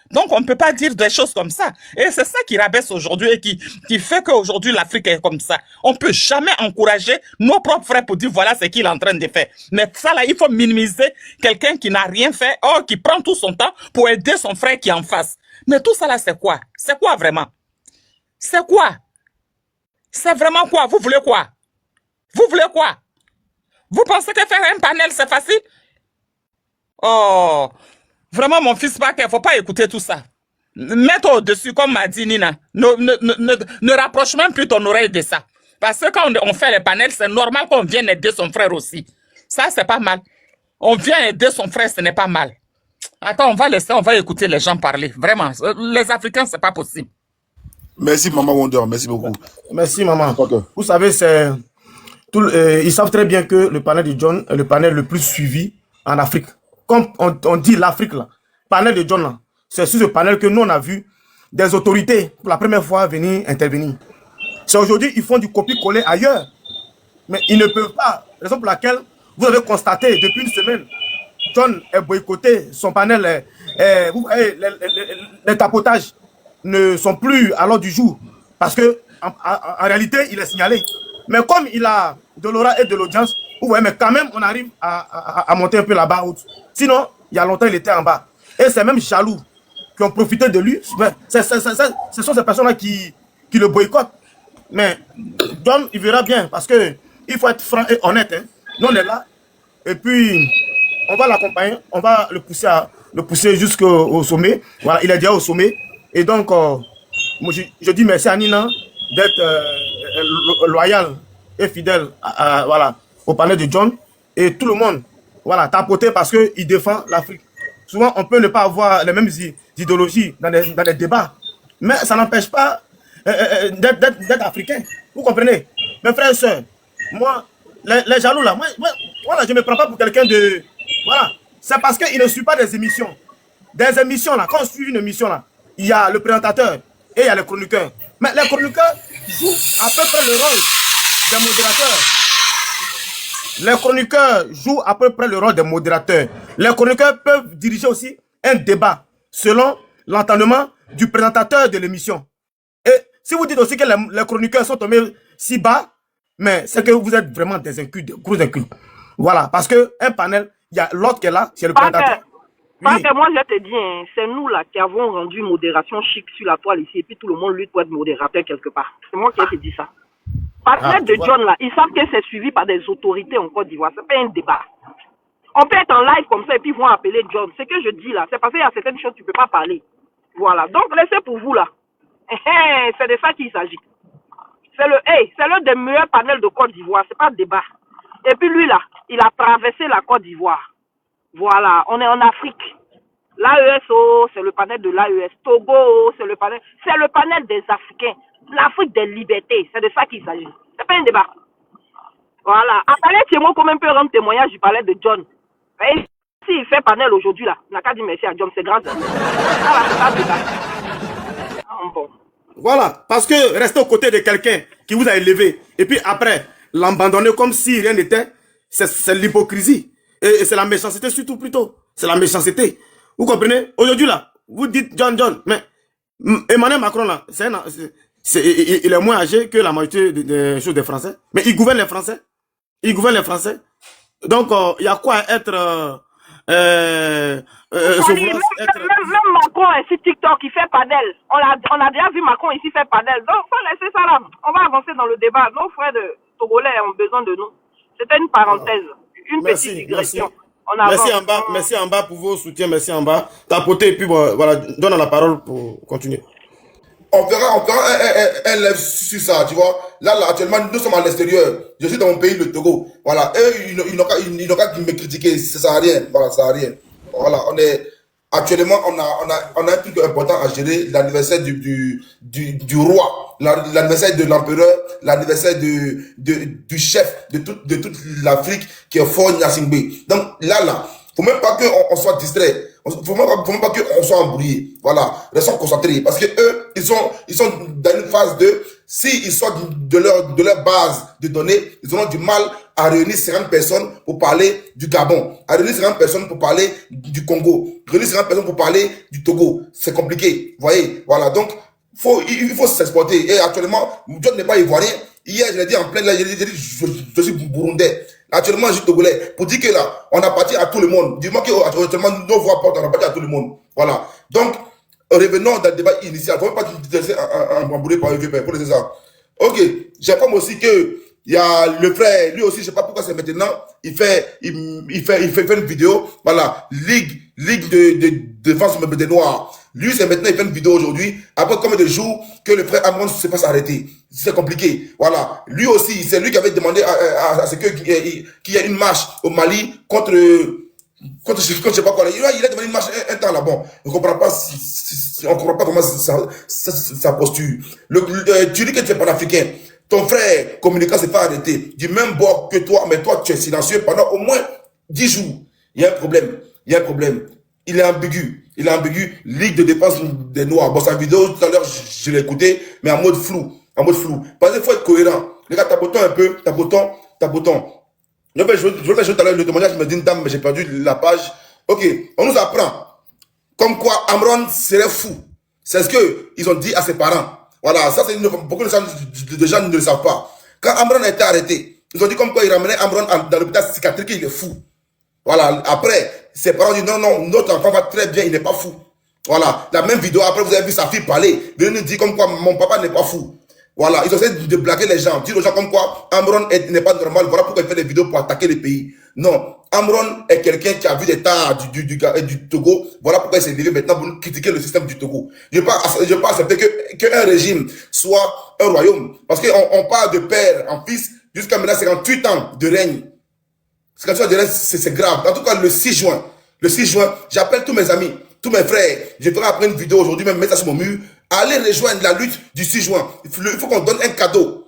Donc on ne peut pas dire des choses comme ça. Et c'est ça qui rabaisse aujourd'hui et qui fait qu'aujourd'hui l'Afrique est comme ça. On peut jamais encourager nos propres frères pour dire voilà ce qu'il est en train de faire. Mais ça là, il faut minimiser quelqu'un qui n'a rien fait, qui prend tout son temps pour aider son frère qui est en face. Mais tout ça là, c'est quoi? C'est quoi vraiment? C'est quoi? C'est vraiment quoi? Vous voulez quoi? Vous voulez quoi? Vous pensez que faire un panel, c'est facile? Oh, vraiment, mon fils Baker, faut pas écouter tout ça. Mets-toi au-dessus, comme m'a dit Nina. Ne rapproche même plus ton oreille de ça. Parce que quand on fait les panels, c'est normal qu'on vienne aider son frère aussi. Ça, c'est pas mal. On vient aider son frère, ce n'est pas mal. Attends, on va écouter les gens parler. Vraiment, les Africains, c'est pas possible. Merci, Maman Wonder. Merci beaucoup. Merci, Maman. Vous savez, ils savent très bien que le panel de John est le panel le plus suivi en Afrique. Comme on dit l'Afrique, là, panel de John, là, c'est sur ce panel que nous, on a vu des autorités pour la première fois venir intervenir. C'est aujourd'hui, ils font du copier-coller ailleurs. Mais ils ne peuvent pas. Raison pour laquelle vous avez constaté depuis une semaine, John est boycotté, son panel, vous voyez, les tapotages ne sont plus à l'ordre du jour. Parce que en réalité, il est signalé. Mais comme il a de l'aura et de l'audience, vous voyez, mais quand même, on arrive à monter un peu la barre haute. Sinon, il y a longtemps, il était en bas. Et c'est même jaloux qui ont profité de lui. Ce sont ces personnes-là qui le boycottent. Mais John, il verra bien, parce que il faut être franc et honnête. Hein. Nous, on est là. Et puis, on va l'accompagner, on va le pousser jusqu'au sommet. Voilà, il est déjà au sommet. Et donc, moi, je dis merci à Nina d'être loyal et fidèle voilà, au panel de John. Et tout le monde, voilà, tapoter parce qu'il défend l'Afrique. Souvent, on peut ne pas avoir les mêmes idéologies dans les débats. Mais ça n'empêche pas d'être africain. Vous comprenez? Mes frères et sœurs, moi, les jaloux là, moi là, je ne me prends pas pour quelqu'un de... Voilà. C'est parce qu'il ne suit pas des émissions. Des émissions là, quand on suit une émission là, il y a le présentateur et il y a les chroniqueurs. Mais les chroniqueurs jouent à peu près le rôle des modérateurs. Les chroniqueurs jouent à peu près le rôle des modérateurs. Les chroniqueurs peuvent diriger aussi un débat selon l'entendement du présentateur de l'émission. Et si vous dites aussi que les chroniqueurs sont tombés si bas, mais c'est que vous êtes vraiment des incultes, des gros incultes. Voilà, parce qu'un panel, il y a l'autre qui est là, c'est le présentateur. Parce que moi, je te dis, hein, c'est nous là qui avons rendu modération chic sur la toile ici, et puis tout le monde lutte pour être modérateur quelque part. C'est moi qui ai dit ça. Partenaire de John là, ils savent que c'est suivi par des autorités en Côte d'Ivoire. C'est pas un débat. On peut être en live comme ça et puis ils vont appeler John. Ce que je dis là, c'est parce qu'il y a certaines choses tu peux pas parler. Voilà. Donc laissez pour vous là. C'est de ça qu'il s'agit. C'est l'un des meilleurs panels de Côte d'Ivoire. C'est pas un débat. Et puis lui là, il a traversé la Côte d'Ivoire. Voilà. On est en Afrique. L'AESO, c'est le panel de l'AES. Togo, c'est le panel des Africains. L'Afrique des libertés. C'est de ça qu'il s'agit. C'est pas un débat. Voilà. Après, Thiemo quand même peut rendre témoignage du palais de John. Et s'il fait panel aujourd'hui là, il n'a qu'à dire merci à John, c'est grâce à lui. Voilà, c'est pas débat. Bon. Voilà, parce que rester aux côtés de quelqu'un qui vous a élevé, et puis après, l'abandonner comme si rien n'était, c'est l'hypocrisie. Et c'est la méchanceté surtout plutôt. C'est la méchanceté. Vous comprenez? Aujourd'hui là, vous dites John, mais Emmanuel Macron là, il est moins âgé que la majorité des choses des Français. Mais il gouverne les Français. Il gouverne les Français. Donc, il y a quoi à être... même Macron est sur TikTok, il fait panel. On a déjà vu Macron ici faire panel. Donc, faut laisser ça là. On va avancer dans le débat. Nos frères de Togolais ont besoin de nous. C'était une parenthèse. Une petite digression. Merci en bas pour vos soutiens. Merci en bas. Tapotez et puis voilà, donne la parole pour continuer. On verra un live sur ça, tu vois. Là, actuellement, nous sommes à l'extérieur. Je suis dans mon pays, le Togo. Voilà. Eux, ils n'ont qu'à me critiquer. Ça sert à rien. Voilà, ça sert à rien. Voilà. Actuellement, on a un truc important à gérer. L'anniversaire du roi. L'anniversaire de l'empereur. L'anniversaire du chef de toute l'Afrique qui est Faure Gnassingbé. Donc, là, faut même pas qu'on soit distrait. Faut même pas qu'on soit embrouillé. Voilà. Restons concentrés. Parce que eux, ils sont dans une phase s'ils sortent de leur base de données, ils auront du mal à réunir 50 personnes pour parler du Gabon. À réunir 50 personnes pour parler du Congo. Réunir 50 personnes pour parler du Togo. C'est compliqué. Vous voyez? Voilà. Donc, il faut s'exporter. Et actuellement, John n'est pas ivoirien. Hier, je l'ai dit en plein là, j'ai dit, je suis burundais. Actuellement, je suis togolais. Pour dire que là, on a parti à tout le monde. Du moment que actuellement, nos voix portent, on a parti à tout le monde. Voilà. Donc, revenons dans le débat initial. Il ne faut pas te laisser embrouiller par EVP. Pour laisser ça. Ok. J'apprends aussi que il y a le frère, lui aussi, je ne sais pas pourquoi c'est maintenant, il fait une vidéo. Voilà. Ligue de défense des Noirs. Lui, c'est maintenant, il fait une vidéo aujourd'hui. Après combien de jours que le frère Amon se fasse arrêter. C'est compliqué. Voilà. Lui aussi, c'est lui qui avait demandé à ce qu'il y ait une marche au Mali contre je sais pas quoi. Il a demandé une marche un temps là. Bon, on ne comprend pas comment sa posture. Tu dis que tu es panafricain. Ton frère communicant s'est fait arrêter du même bord que toi, mais toi, tu es silencieux pendant au moins 10 jours. Il y a un problème. Il est ambigu. Ligue de défense des Noirs. Bon, sa vidéo, tout à l'heure, je l'ai écouté, mais en mode flou. Parce qu'il faut être cohérent. Les gars, tabotons un peu. Je vais jouer tout à l'heure le témoignage d'une dame, mais j'ai perdu la page. Ok, on nous apprend comme quoi Amron serait fou. C'est ce qu'ils ont dit à ses parents. Voilà, ça, beaucoup de gens ne le savent pas. Quand Amron a été arrêté, ils ont dit comme quoi il ramenait Amron dans l'hôpital psychiatrique, il est fou. Voilà, après, ses parents disent non, notre enfant va très bien, il n'est pas fou. Voilà, la même vidéo, après vous avez vu sa fille parler, venez nous dire comme quoi mon papa n'est pas fou. Voilà, ils essaient de blaguer les gens, dire aux gens comme quoi Amron n'est pas normal, voilà pourquoi il fait des vidéos pour attaquer les pays. Non, Amron est quelqu'un qui a vu des tas du Togo, voilà pourquoi il s'est levé maintenant pour critiquer le système du Togo. Je ne peux pas accepter qu'un régime soit un royaume, parce qu'on parle de père en fils, jusqu'à maintenant 58 ans de règne. C'est grave. En tout cas, le 6 juin, j'appelle tous mes amis, tous mes frères. Je ferai après une vidéo aujourd'hui, même mettre ça sur mon mur. Allez rejoindre la lutte du 6 juin. Il faut qu'on donne un cadeau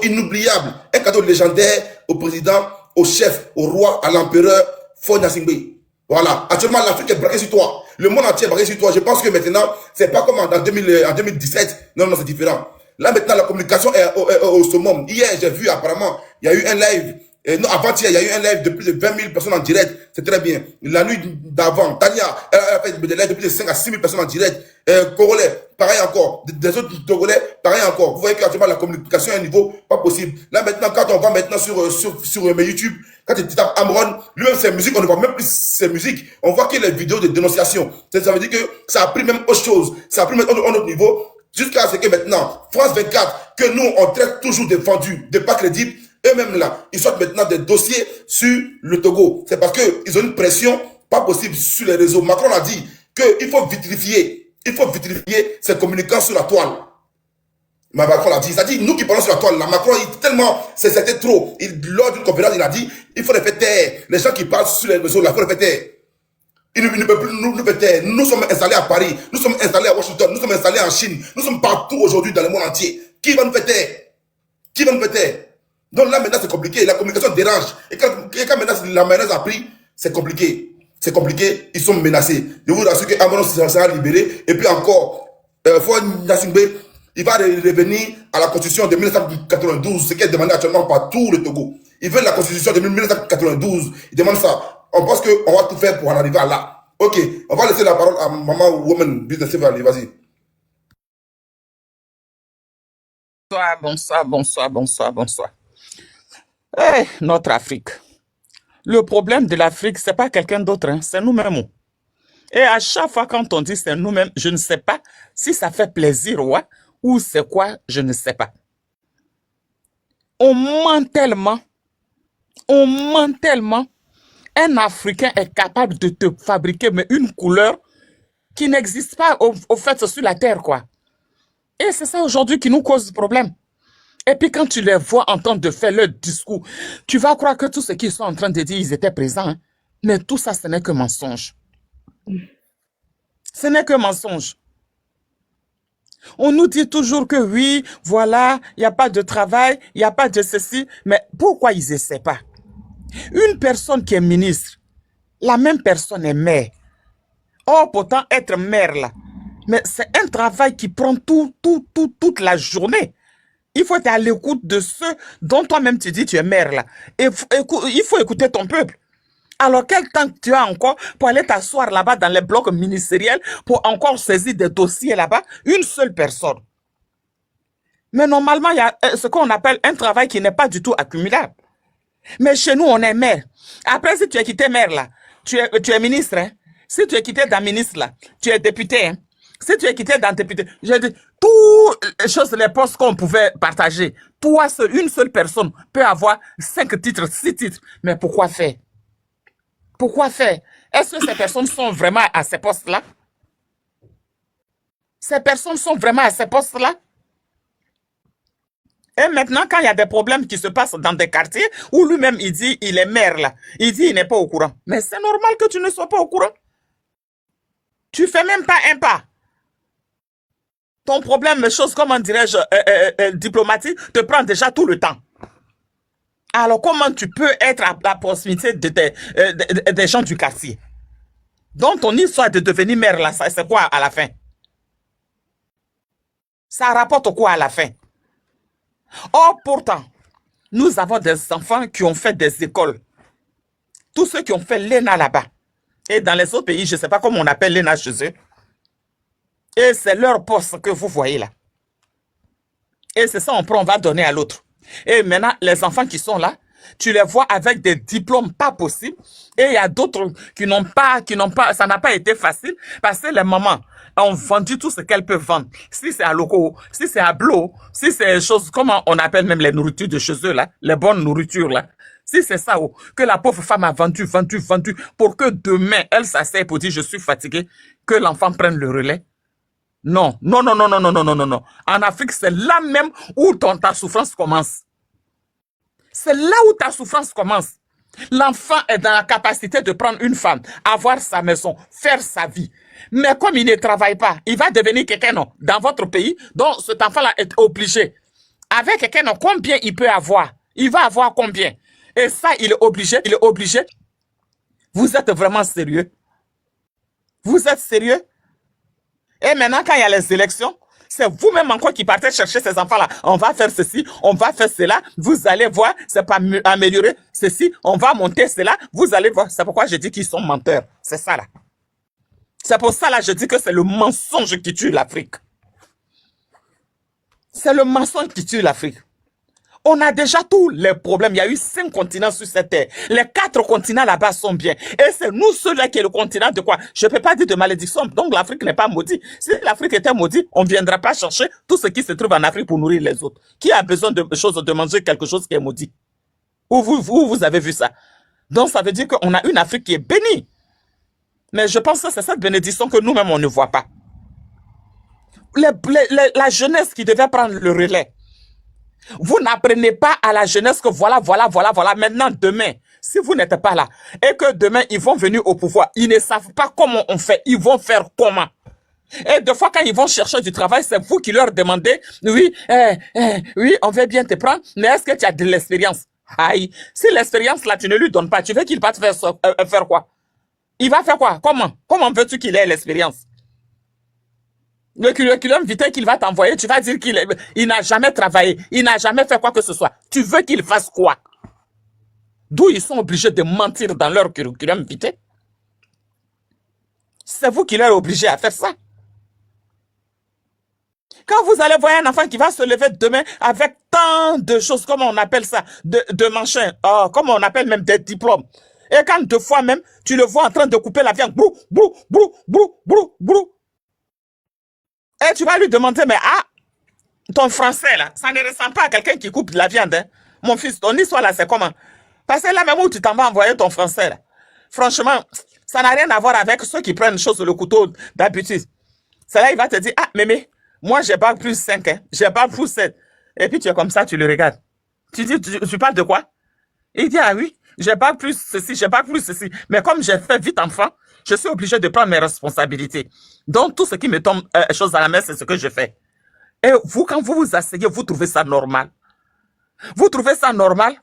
inoubliable, un cadeau légendaire au président, au chef, au roi, à l'empereur Faure Gnassingbé. Voilà. Actuellement, l'Afrique est braquée sur toi. Le monde entier est braqué sur toi. Je pense que maintenant, c'est pas comme en 2017. Non, c'est différent. Là, maintenant, la communication est au summum. Hier, j'ai vu apparemment, il y a eu un live. Non, avant-hier, il y a eu un live de plus de 20 000 personnes en direct. C'est très bien. La nuit d'avant, Tania, elle a fait des lives de plus de 5 à 6 000 personnes en direct. Congolais, pareil encore. Des autres Togolais, pareil encore. Vous voyez qu'actuellement, la communication à un niveau pas possible. Là, maintenant, quand on va maintenant sur YouTube, quand tu tapes Amron, lui-même, ses musiques, on ne voit même plus ses musiques. On voit qu'il y a les vidéos de dénonciation. Ça veut dire que ça a pris même autre chose. Ça a pris même un autre niveau. Jusqu'à ce que maintenant, France 24, que nous, on traite toujours de vendus, de pas crédibles, eux-mêmes là, ils sortent maintenant des dossiers sur le Togo. C'est parce qu'ils ont une pression pas possible sur les réseaux. Macron a dit qu'il faut vitrifier ces communicants sur la toile. Mais Macron a dit, c'est-à-dire nous qui parlons sur la toile, là, Macron, tellement, c'était trop. Lors d'une conférence, il a dit, il faut les faire taire. Les gens qui parlent sur les réseaux, là, il faut les faire taire. Il ne peut plus nous faire taire. Nous sommes installés à Paris, nous sommes installés à Washington, nous sommes installés en Chine, nous sommes partout aujourd'hui dans le monde entier. Qui va nous faire taire? Qui va nous faire taire? Donc là, maintenant, c'est compliqué. La communication dérange. Et quand maintenant la menace a pris, c'est compliqué. C'est compliqué. Ils sont menacés. Je vous rassure qu'Amron sera libéré. Et puis encore, Fouad Gnassingbé, il va revenir à la constitution de 1992, ce qui est demandé actuellement par tout le Togo. Ils veulent la constitution de 1992. Ils demandent ça. On pense qu'on va tout faire pour en arriver à là. Ok, on va laisser la parole à Maman Woman Business Valley. Vas-y. Bonsoir. Hey, notre Afrique. Le problème de l'Afrique, c'est pas quelqu'un d'autre, hein, c'est nous-mêmes. Et à chaque fois quand on dit c'est nous-mêmes, je ne sais pas si ça fait plaisir ou c'est quoi, je ne sais pas. On ment tellement. Un Africain est capable de te fabriquer mais une couleur qui n'existe pas au fait sur la terre, quoi. Et c'est ça aujourd'hui qui nous cause problème. Et puis quand tu les vois en train de faire leur discours, tu vas croire que tout ce qu'ils sont en train de dire, ils étaient présents. Hein? Mais tout ça, ce n'est que mensonge. Ce n'est que mensonge. On nous dit toujours que oui, voilà, il n'y a pas de travail, il n'y a pas de ceci. Mais pourquoi ils n'essaient pas? Une personne qui est ministre, la même personne est mère. Or, pourtant, être mère, là, mais c'est un travail qui prend toute la journée. Il faut être à l'écoute de ceux dont toi-même tu dis tu es mère là. Et il faut écouter ton peuple. Alors quel temps tu as encore pour aller t'asseoir là-bas dans les blocs ministériels pour encore saisir des dossiers là-bas? Une seule personne. Mais normalement, il y a ce qu'on appelle un travail qui n'est pas du tout accumulable. Mais chez nous, on est maire. Après, si tu es quitté maire là, tu es ministre. Hein? Si tu es quitté d'un ministre là, tu es député. Hein? Si tu es quitté d'un député, je dis, toutes les choses, les postes qu'on pouvait partager, toi seul, une seule personne peut avoir 5 titres, 6 titres. Mais pourquoi faire? Pourquoi faire? Est-ce que ces personnes sont vraiment à ces postes-là? Ces personnes sont vraiment à ces postes-là? Et maintenant, quand il y a des problèmes qui se passent dans des quartiers, où lui-même, il dit, il est maire là, il dit, il n'est pas au courant. Mais c'est normal que tu ne sois pas au courant. Tu fais même pas un pas. Ton problème, chose, comment dirais-je, diplomatique, te prend déjà tout le temps. Alors, comment tu peux être à la proximité des gens du quartier? Donc, ton histoire de devenir maire, là, c'est quoi à la fin? Ça rapporte quoi à la fin? Or, pourtant, nous avons des enfants qui ont fait des écoles. Tous ceux qui ont fait l'ENA là-bas. Et dans les autres pays, je ne sais pas comment on appelle l'ENA chez eux. Et c'est leur poste que vous voyez là. Et c'est ça, on va donner à l'autre. Et maintenant, les enfants qui sont là, tu les vois avec des diplômes pas possibles. Et il y a d'autres qui n'ont pas, ça n'a pas été facile parce que les mamans ont vendu tout ce qu'elles peuvent vendre. Si c'est à Loco, si c'est à Blo, si c'est des choses, comment on appelle même les nourritures de chez eux là, les bonnes nourritures là. Si c'est ça, que la pauvre femme a vendu, pour que demain, elle s'asseye pour dire je suis fatiguée, que l'enfant prenne le relais. Non. En Afrique, c'est là même où ta souffrance commence. C'est là où ta souffrance commence. L'enfant est dans la capacité de prendre une femme, avoir sa maison, faire sa vie. Mais comme il ne travaille pas, il va devenir quelqu'un dans votre pays, donc cet enfant-là est obligé. Avec quelqu'un, combien il peut avoir? Il va avoir combien? Et ça, il est obligé. Vous êtes vraiment sérieux? Vous êtes sérieux? Et maintenant, quand il y a les élections, c'est vous-même encore qui partez chercher ces enfants-là. On va faire ceci, on va faire cela. Vous allez voir, c'est pas améliorer ceci. On va monter cela. Vous allez voir. C'est pourquoi je dis qu'ils sont menteurs. C'est ça là. C'est pour ça là, je dis que c'est le mensonge qui tue l'Afrique. C'est le mensonge qui tue l'Afrique. On a déjà tous les problèmes. Il y a eu 5 continents sur cette terre. Les 4 continents là-bas sont bien. Et c'est nous ceux-là qui est le continent de quoi? Je ne peux pas dire de malédiction. Donc l'Afrique n'est pas maudite. Si l'Afrique était maudite, on ne viendra pas chercher tout ce qui se trouve en Afrique pour nourrir les autres. Qui a besoin de manger quelque chose qui est maudit? Où vous avez vu ça? Donc ça veut dire qu'on a une Afrique qui est bénie. Mais je pense que c'est cette bénédiction que nous-mêmes on ne voit pas. La jeunesse qui devait prendre le relais. Vous n'apprenez pas à la jeunesse que voilà, maintenant, demain, si vous n'êtes pas là, et que demain, ils vont venir au pouvoir, ils ne savent pas comment on fait, ils vont faire comment. Et des fois, quand ils vont chercher du travail, c'est vous qui leur demandez, oui, on veut bien te prendre, mais est-ce que tu as de l'expérience? Aïe, si l'expérience là, tu ne lui donnes pas, tu veux qu'il va te faire quoi? Il va faire quoi? Comment veux-tu qu'il ait l'expérience? Le curriculum vitae qu'il va t'envoyer, tu vas dire qu'il n'a jamais travaillé, il n'a jamais fait quoi que ce soit. Tu veux qu'il fasse quoi? D'où ils sont obligés de mentir dans leur curriculum vitae. C'est vous qui leur obligez à faire ça. Quand vous allez voir un enfant qui va se lever demain avec tant de choses, comment on appelle ça, de machins, comment on appelle même des diplômes. Et quand 2 fois même, tu le vois en train de couper la viande, brou, brou, brou, brou, brou, brou. Et tu vas lui demander, mais ton français là, ça ne ressemble pas à quelqu'un qui coupe de la viande. Hein? Mon fils, ton histoire là, c'est comment? Parce que là même où tu t'en vas envoyer ton français là, franchement, ça n'a rien à voir avec ceux qui prennent choses sur le couteau d'habitude. C'est là il va te dire, mémé, moi j'ai pas plus 5, hein? J'ai pas plus 7. Et puis tu es comme ça, tu le regardes. Tu dis, tu parles de quoi? Il dit, oui, j'ai pas plus ceci, j'ai pas plus ceci. Mais comme j'ai fait vite enfant, je suis obligé de prendre mes responsabilités. Donc, tout ce qui me tombe chose à la main, c'est ce que je fais. Et vous, quand vous vous asseyez, vous trouvez ça normal? Vous trouvez ça normal?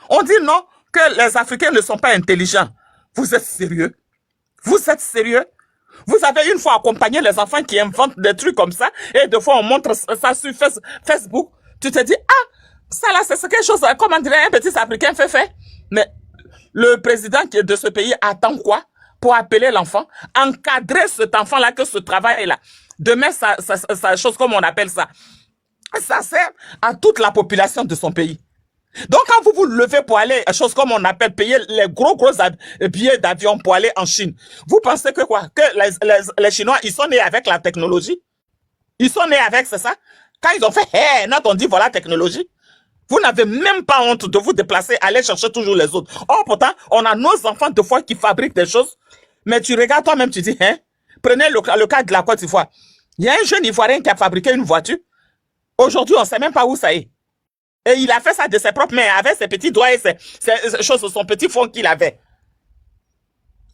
On dit non, que les Africains ne sont pas intelligents. Vous êtes sérieux? Vous êtes sérieux? Vous avez une fois accompagné les enfants qui inventent des trucs comme ça, et deux fois on montre ça sur Facebook. Tu te dis, ça là, c'est quelque chose, comment dirait un petit Africain fait. Mais le président de ce pays attend quoi? Pour appeler l'enfant, encadrer cet enfant-là, que ce travail-là. Demain, ça chose comme on appelle ça. Ça sert à toute la population de son pays. Donc, quand vous vous levez pour aller, chose comme on appelle, payer les gros billets d'avion pour aller en Chine, vous pensez que quoi? Que les Chinois, ils sont nés avec la technologie? Ils sont nés avec, c'est ça? Quand ils ont fait, on dit voilà la technologie. Vous n'avez même pas honte de vous déplacer, aller chercher toujours les autres. Or, pourtant, on a nos enfants de fois qui fabriquent des choses. Mais tu regardes toi-même, tu dis, prenez le cas de la Côte d'Ivoire. Il y a un jeune Ivoirien qui a fabriqué une voiture. Aujourd'hui, on ne sait même pas où ça est. Et il a fait ça de ses propres mains, avec ses petits doigts et ses choses, son petit fond qu'il avait.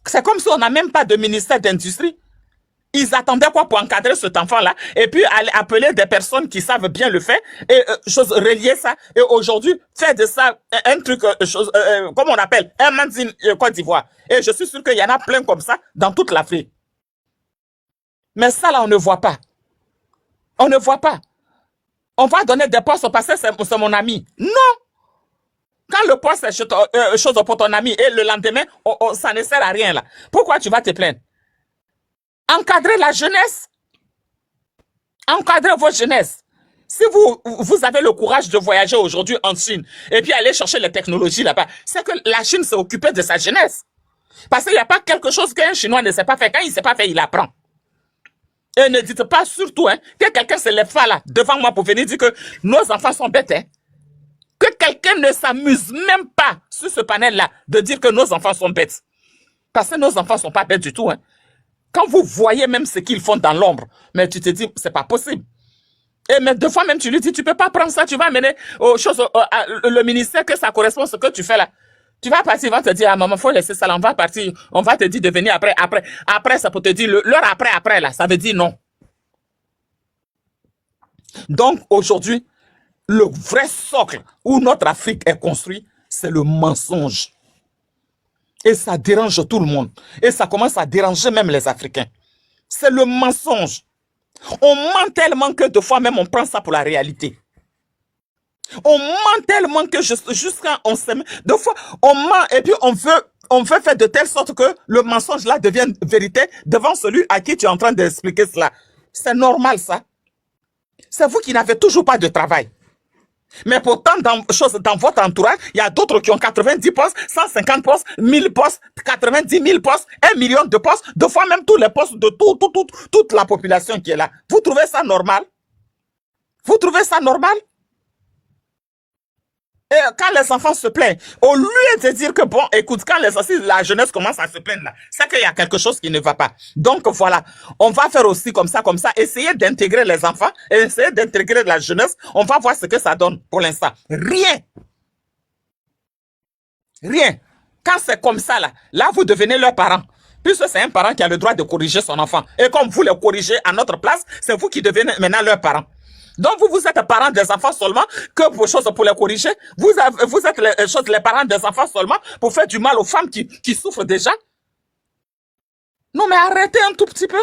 C'est comme si on n'a même pas de ministère d'industrie. Ils attendaient quoi pour encadrer cet enfant-là et puis aller appeler des personnes qui savent bien le faire et relier ça. Et aujourd'hui, faire de ça un truc, comme on appelle, un Mandine Côte d'Ivoire. Et je suis sûr qu'il y en a plein comme ça dans toute l'Afrique. Mais ça, là, on ne voit pas. On ne voit pas. On va donner des postes parce que c'est mon ami. Non! Quand le poste est chose pour ton ami et le lendemain, ça ne sert à rien là. Pourquoi tu vas te plaindre? Encadrez la jeunesse. Encadrez votre jeunesse. Si vous avez le courage de voyager aujourd'hui en Chine et puis aller chercher les technologies là-bas, c'est que la Chine s'est occupée de sa jeunesse. Parce qu'il n'y a pas quelque chose qu'un Chinois ne sait pas faire. Quand il ne sait pas faire, il apprend. Et ne dites pas surtout que quelqu'un se lève pas là devant moi pour venir dire que nos enfants sont bêtes. Que quelqu'un ne s'amuse même pas sur ce panel-là de dire que nos enfants sont bêtes. Parce que nos enfants ne sont pas bêtes du tout. Quand vous voyez même ce qu'ils font dans l'ombre, mais tu te dis, c'est pas possible. Et mais deux fois même, tu lui dis, tu peux pas prendre ça, tu vas amener aux choses, le ministère, que ça correspond à ce que tu fais là. Tu vas partir, ils vont te dire, maman, faut laisser ça là, on va partir, on va te dire de venir après. Après, ça peut te dire, l'heure après là, ça veut dire non. Donc, aujourd'hui, le vrai socle où notre Afrique est construite, c'est le mensonge. Et ça dérange tout le monde. Et ça commence à déranger même les Africains. C'est le mensonge. On ment tellement que deux fois même on prend ça pour la réalité. On ment tellement que jusqu'à on s'aime. Deux fois on ment et puis on veut faire de telle sorte que le mensonge là devienne vérité devant celui à qui tu es en train d'expliquer cela. C'est normal ça. C'est vous qui n'avez toujours pas de travail. Mais pourtant, dans votre entourage, il y a d'autres qui ont 90 postes, 150 postes, 1000 postes, 90 000 postes, 1 million de postes, deux fois même tous les postes de toute la population qui est là. Vous trouvez ça normal? Vous trouvez ça normal? Et quand les enfants se plaignent, au lieu de dire que bon, écoute, quand la jeunesse commence à se plaindre là, c'est qu'il y a quelque chose qui ne va pas. Donc voilà, on va faire aussi comme ça, essayer d'intégrer les enfants, essayer d'intégrer la jeunesse. On va voir ce que ça donne pour l'instant. Rien. Rien. Quand c'est comme ça là, vous devenez leurs parents. Puisque c'est un parent qui a le droit de corriger son enfant. Et comme vous le corrigez à notre place, c'est vous qui devenez maintenant leurs parents. Donc vous êtes parents des enfants seulement que pour choses pour les corriger. Vous êtes les parents des enfants seulement pour faire du mal aux femmes qui souffrent déjà. Non mais arrêtez un tout petit peu.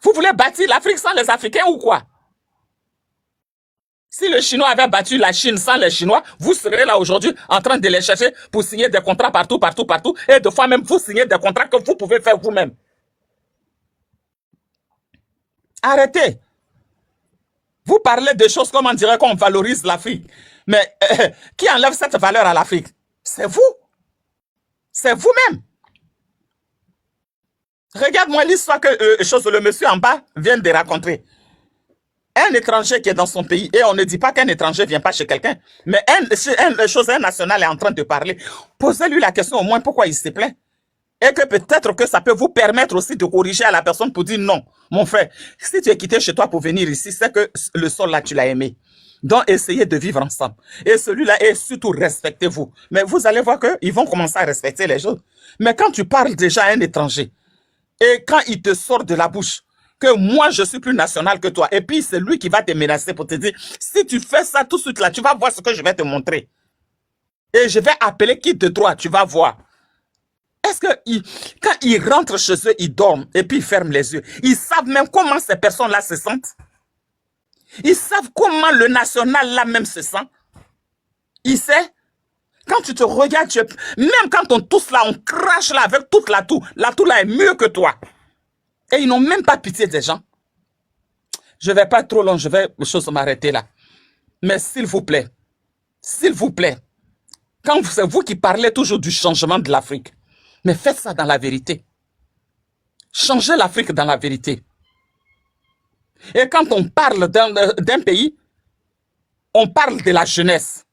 Vous voulez bâtir l'Afrique sans les Africains ou quoi? Si le Chinois avait battu la Chine sans les Chinois, vous serez là aujourd'hui en train de les chercher pour signer des contrats partout. Et de fois même vous signez des contrats que vous pouvez faire vous-même. Arrêtez. Vous parlez de choses comme on dirait qu'on valorise l'Afrique. Mais qui enlève cette valeur à l'Afrique? C'est vous. C'est vous-même. Regarde-moi l'histoire que le monsieur en bas vient de raconter. Un étranger qui est dans son pays, et on ne dit pas qu'un étranger ne vient pas chez quelqu'un, mais un national est en train de parler. Posez-lui la question au moins pourquoi il se plaint. Et que peut-être que ça peut vous permettre aussi de corriger à la personne pour dire non, mon frère, si tu es quitté chez toi pour venir ici, c'est que le sol là, tu l'as aimé. Donc, essayez de vivre ensemble. Et celui-là, et surtout, respectez-vous. Mais vous allez voir qu'ils vont commencer à respecter les choses. Mais quand tu parles déjà à un étranger, et quand il te sort de la bouche, que moi, je suis plus national que toi, et puis c'est lui qui va te menacer pour te dire, si tu fais ça tout de suite là, tu vas voir ce que je vais te montrer. Et je vais appeler qui de droit, tu vas voir. Est-ce que quand ils rentrent chez eux, ils dorment et puis ils ferment les yeux. Ils savent même comment ces personnes-là se sentent. Ils savent comment le national là même se sent. Il sait. Quand tu te regardes, même quand on tousse là, on crache là avec toute la toux. La toux là est mieux que toi. Et ils n'ont même pas pitié des gens. Je ne vais pas être trop long, je vais m'arrêter là. Mais s'il vous plaît, quand c'est vous qui parlez toujours du changement de l'Afrique, mais faites ça dans la vérité. Changez l'Afrique dans la vérité. Et quand on parle d'un pays, on parle de la jeunesse.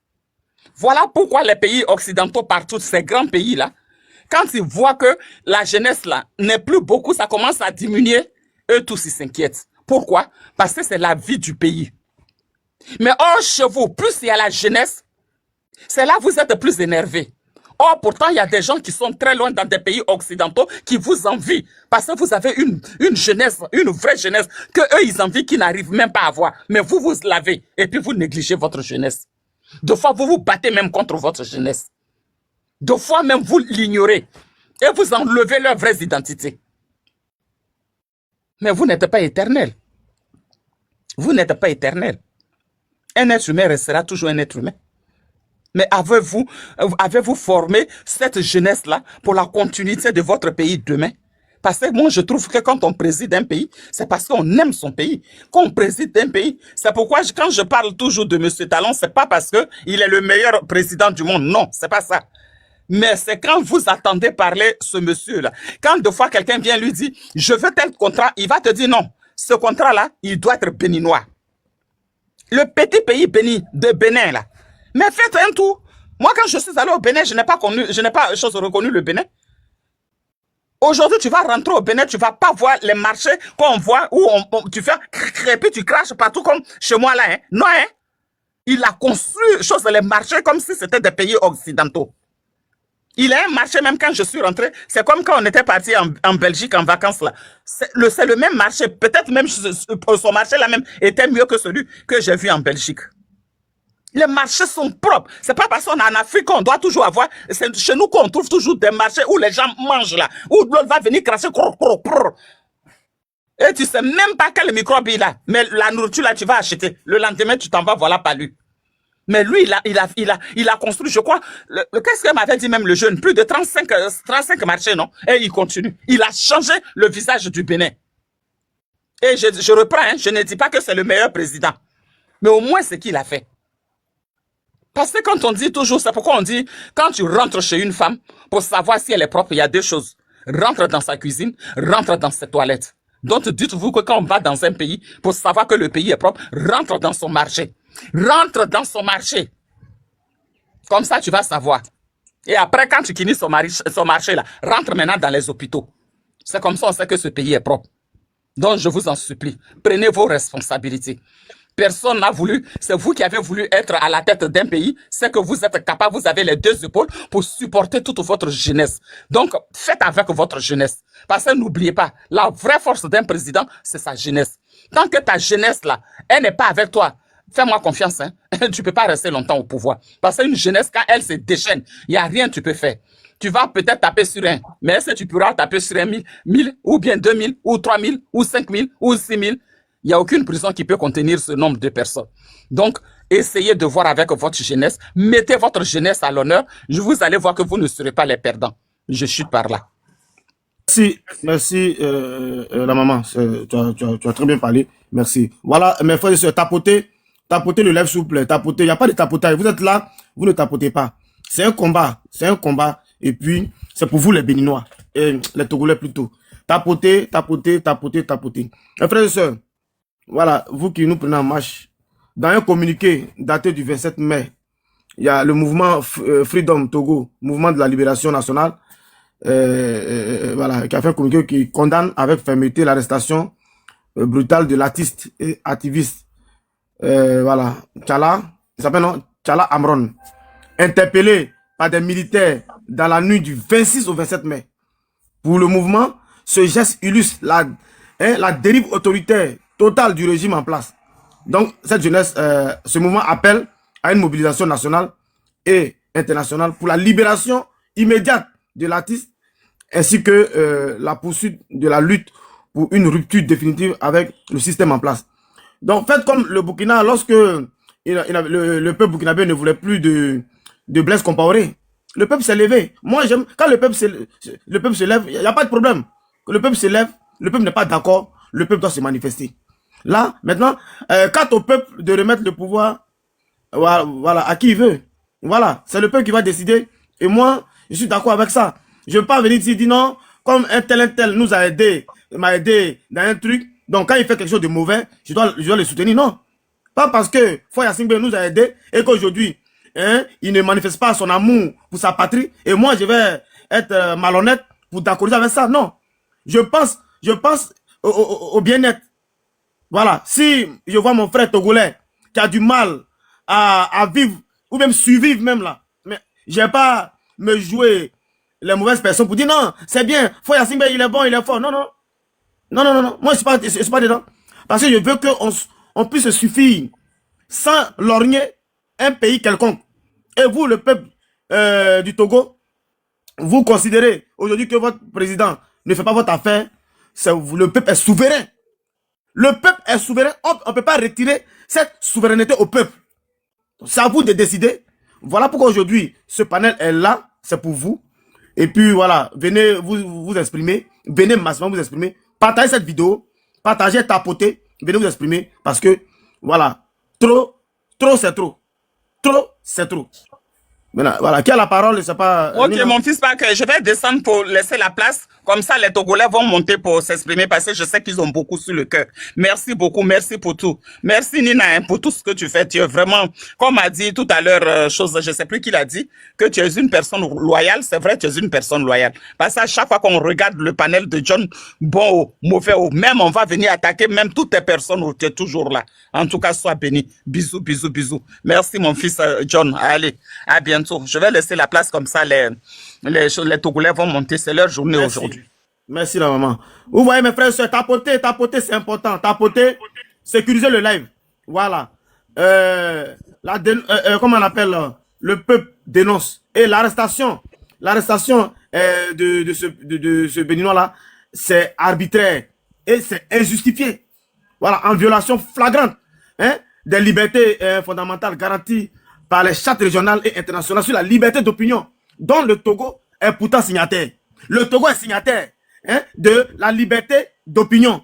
Voilà pourquoi les pays occidentaux, partout, ces grands pays-là, quand ils voient que la jeunesse là n'est plus beaucoup, ça commence à diminuer, eux tous ils s'inquiètent. Pourquoi? Parce que c'est la vie du pays. Mais or, chez vous, plus il y a la jeunesse, c'est là que vous êtes plus énervés. Or, pourtant, il y a des gens qui sont très loin dans des pays occidentaux qui vous envient. Parce que vous avez une jeunesse, une vraie jeunesse, que eux, ils envient, qu'ils n'arrivent même pas à avoir. Mais vous, vous l'avez. Et puis, vous négligez votre jeunesse. Deux fois, vous vous battez même contre votre jeunesse. Deux fois, même, vous l'ignorez. Et vous enlevez leurs vraies identités. Mais vous n'êtes pas éternel. Vous n'êtes pas éternel. Un être humain restera toujours un être humain. Mais avez-vous formé cette jeunesse-là pour la continuité de votre pays demain? Parce que moi, je trouve que quand on préside un pays, c'est parce qu'on aime son pays. Quand on préside un pays, c'est pourquoi quand je parle toujours de M. Talon, c'est pas parce qu'il est le meilleur président du monde. Non, c'est pas ça. Mais c'est quand vous attendez parler ce monsieur-là. Quand deux fois quelqu'un vient lui dire, je veux tel contrat, il va te dire non. Ce contrat-là, il doit être béninois. Le petit pays de Bénin, là. Mais faites un tour. Moi, quand je suis allé au Bénin, je n'ai pas reconnu le Bénin. Aujourd'hui, tu vas rentrer au Bénin, tu vas pas voir les marchés qu'on voit où tu fais crêper, tu craches partout comme chez moi là. Hein. Non, hein. Il a construit les marchés comme si c'était des pays occidentaux. Il a un marché même quand je suis rentré. C'est comme quand on était parti en Belgique en vacances là. C'est le même marché. Peut-être même son marché là même était mieux que celui que j'ai vu en Belgique. Les marchés sont propres. C'est pas parce qu'on est en Afrique qu'on doit toujours avoir. C'est chez nous qu'on trouve toujours des marchés où les gens mangent là. Où l'autre va venir cracher. Et tu sais même pas quel microbe il a. Mais la nourriture là, tu vas acheter. Le lendemain, tu t'en vas, voilà pas lui. Mais lui, il a construit, je crois, qu'est-ce que m'avait dit même le jeune? Plus de 35 marchés, non? Et il continue. Il a changé le visage du Bénin. Et je reprends, hein, je ne dis pas que c'est le meilleur président. Mais au moins, ce qu'il a fait. Parce que quand on dit toujours, c'est pourquoi on dit, quand tu rentres chez une femme, pour savoir si elle est propre, il y a deux choses. Rentre dans sa cuisine, rentre dans ses toilettes. Donc, dites-vous que quand on va dans un pays, pour savoir que le pays est propre, rentre dans son marché. Rentre dans son marché. Comme ça, tu vas savoir. Et après, quand tu finis son marché, là, rentre maintenant dans les hôpitaux. C'est comme ça on sait que ce pays est propre. Donc, je vous en supplie, prenez vos responsabilités. Personne n'a voulu, c'est vous qui avez voulu être à la tête d'un pays, c'est que vous êtes capable, vous avez les deux épaules pour supporter toute votre jeunesse. Donc, faites avec votre jeunesse. Parce que n'oubliez pas, la vraie force d'un président, c'est sa jeunesse. Tant que ta jeunesse, là, elle n'est pas avec toi, fais-moi confiance, hein, tu ne peux pas rester longtemps au pouvoir. Parce qu'une jeunesse, quand elle se déchaîne, il n'y a rien que tu peux faire. Tu vas peut-être taper sur un, mais est-ce que tu pourras taper sur un 1000, ou bien 2000, ou 3000, ou 5000, ou 6000? Il n'y a aucune prison qui peut contenir ce nombre de personnes. Donc, essayez de voir avec votre jeunesse. Mettez votre jeunesse à l'honneur. Vous allez voir que vous ne serez pas les perdants. Je chute par là. Merci, la maman. Tu as très bien parlé. Merci. Voilà, mes frères et sœurs, tapotez le lèvre souple. Tapotez. Il n'y a pas de tapotage. Vous êtes là, vous ne tapotez pas. C'est un combat. C'est un combat. Et puis, c'est pour vous les Béninois. Et les Togolais plutôt. Tapotez. Mes frères et sœurs, voilà, vous qui nous prenez en marche, dans un communiqué daté du 27 mai, il y a le mouvement Freedom Togo, mouvement de la libération nationale, voilà, qui a fait un communiqué qui condamne avec fermeté l'arrestation brutale de l'artiste et activiste, voilà, Tchala Amron, interpellé par des militaires dans la nuit du 26 au 27 mai. Pour le mouvement, ce geste illustre la dérive autoritaire totale du régime en place. Donc, cette jeunesse, ce mouvement appelle à une mobilisation nationale et internationale pour la libération immédiate de l'artiste ainsi que la poursuite de la lutte pour une rupture définitive avec le système en place. Donc, faites comme le Burkina, lorsque le peuple burkinabé ne voulait plus de Blaise Compaoré, le peuple s'est levé. Moi, j'aime, quand le peuple se lève, il n'y a pas de problème. Quand le peuple se lève, le peuple n'est pas d'accord, le peuple doit se manifester. Là, maintenant, quant au peuple de remettre le pouvoir, voilà, à qui il veut. Voilà, c'est le peuple qui va décider. Et moi, je suis d'accord avec ça. Je ne veux pas venir ici dire non, comme un tel nous a aidé, m'a aidé dans un truc. Donc, quand il fait quelque chose de mauvais, je dois le soutenir. Non. Pas parce que Foya Singbe nous a aidé et qu'aujourd'hui, il ne manifeste pas son amour pour sa patrie. Et moi, je vais être malhonnête pour d'accorder avec ça. Non. Je pense au bien-être. Voilà, si je vois mon frère togolais qui a du mal à vivre, ou même survivre même là, mais je vais pas me jouer les mauvaises personnes pour dire non, c'est bien, Foya Singbe, il est bon, il est fort. Non, moi je suis pas dedans. Parce que je veux qu'on puisse se suffire sans lorgner un pays quelconque. Et vous, le peuple du Togo, vous considérez aujourd'hui que votre président ne fait pas votre affaire, le peuple est souverain. Le peuple est souverain, on ne peut pas retirer cette souveraineté au peuple. C'est à vous de décider. Voilà pourquoi aujourd'hui, ce panel est là, c'est pour vous. Et puis voilà, venez vous exprimer, venez massivement vous exprimer, partagez cette vidéo, partagez, tapotez, venez vous exprimer, parce que voilà, trop c'est trop. Trop c'est trop. Voilà, qui a la parole, je sais pas. Ok, mon fils, je vais descendre pour laisser la place. Comme ça, les Togolais vont monter pour s'exprimer parce que je sais qu'ils ont beaucoup sur le cœur. Merci beaucoup, merci pour tout. Merci Nina pour tout ce que tu fais. Tu es vraiment, comme a dit tout à l'heure, je sais plus qui l'a dit, que tu es une personne loyale. C'est vrai, tu es une personne loyale. Parce que à chaque fois qu'on regarde le panel de John, bon ou mauvais ou même on va venir attaquer même toutes les personnes où tu es toujours là. En tout cas, sois béni. Bisous. Merci mon fils John. Allez, à bientôt. Je vais laisser la place comme ça, les Togolais vont monter, c'est leur journée aujourd'hui. Merci la maman. Vous voyez mes frères et sœurs, tapoter c'est important. Tapoter, sécuriser le live. Voilà. Comment on appelle le peuple dénonce. Et l'arrestation de ce Béninois là, c'est arbitraire et c'est injustifié. Voilà, en violation flagrante des libertés fondamentales garanties par les chartes régionales et internationales sur la liberté d'opinion, dont le Togo est pourtant signataire. Le Togo est signataire de la liberté d'opinion.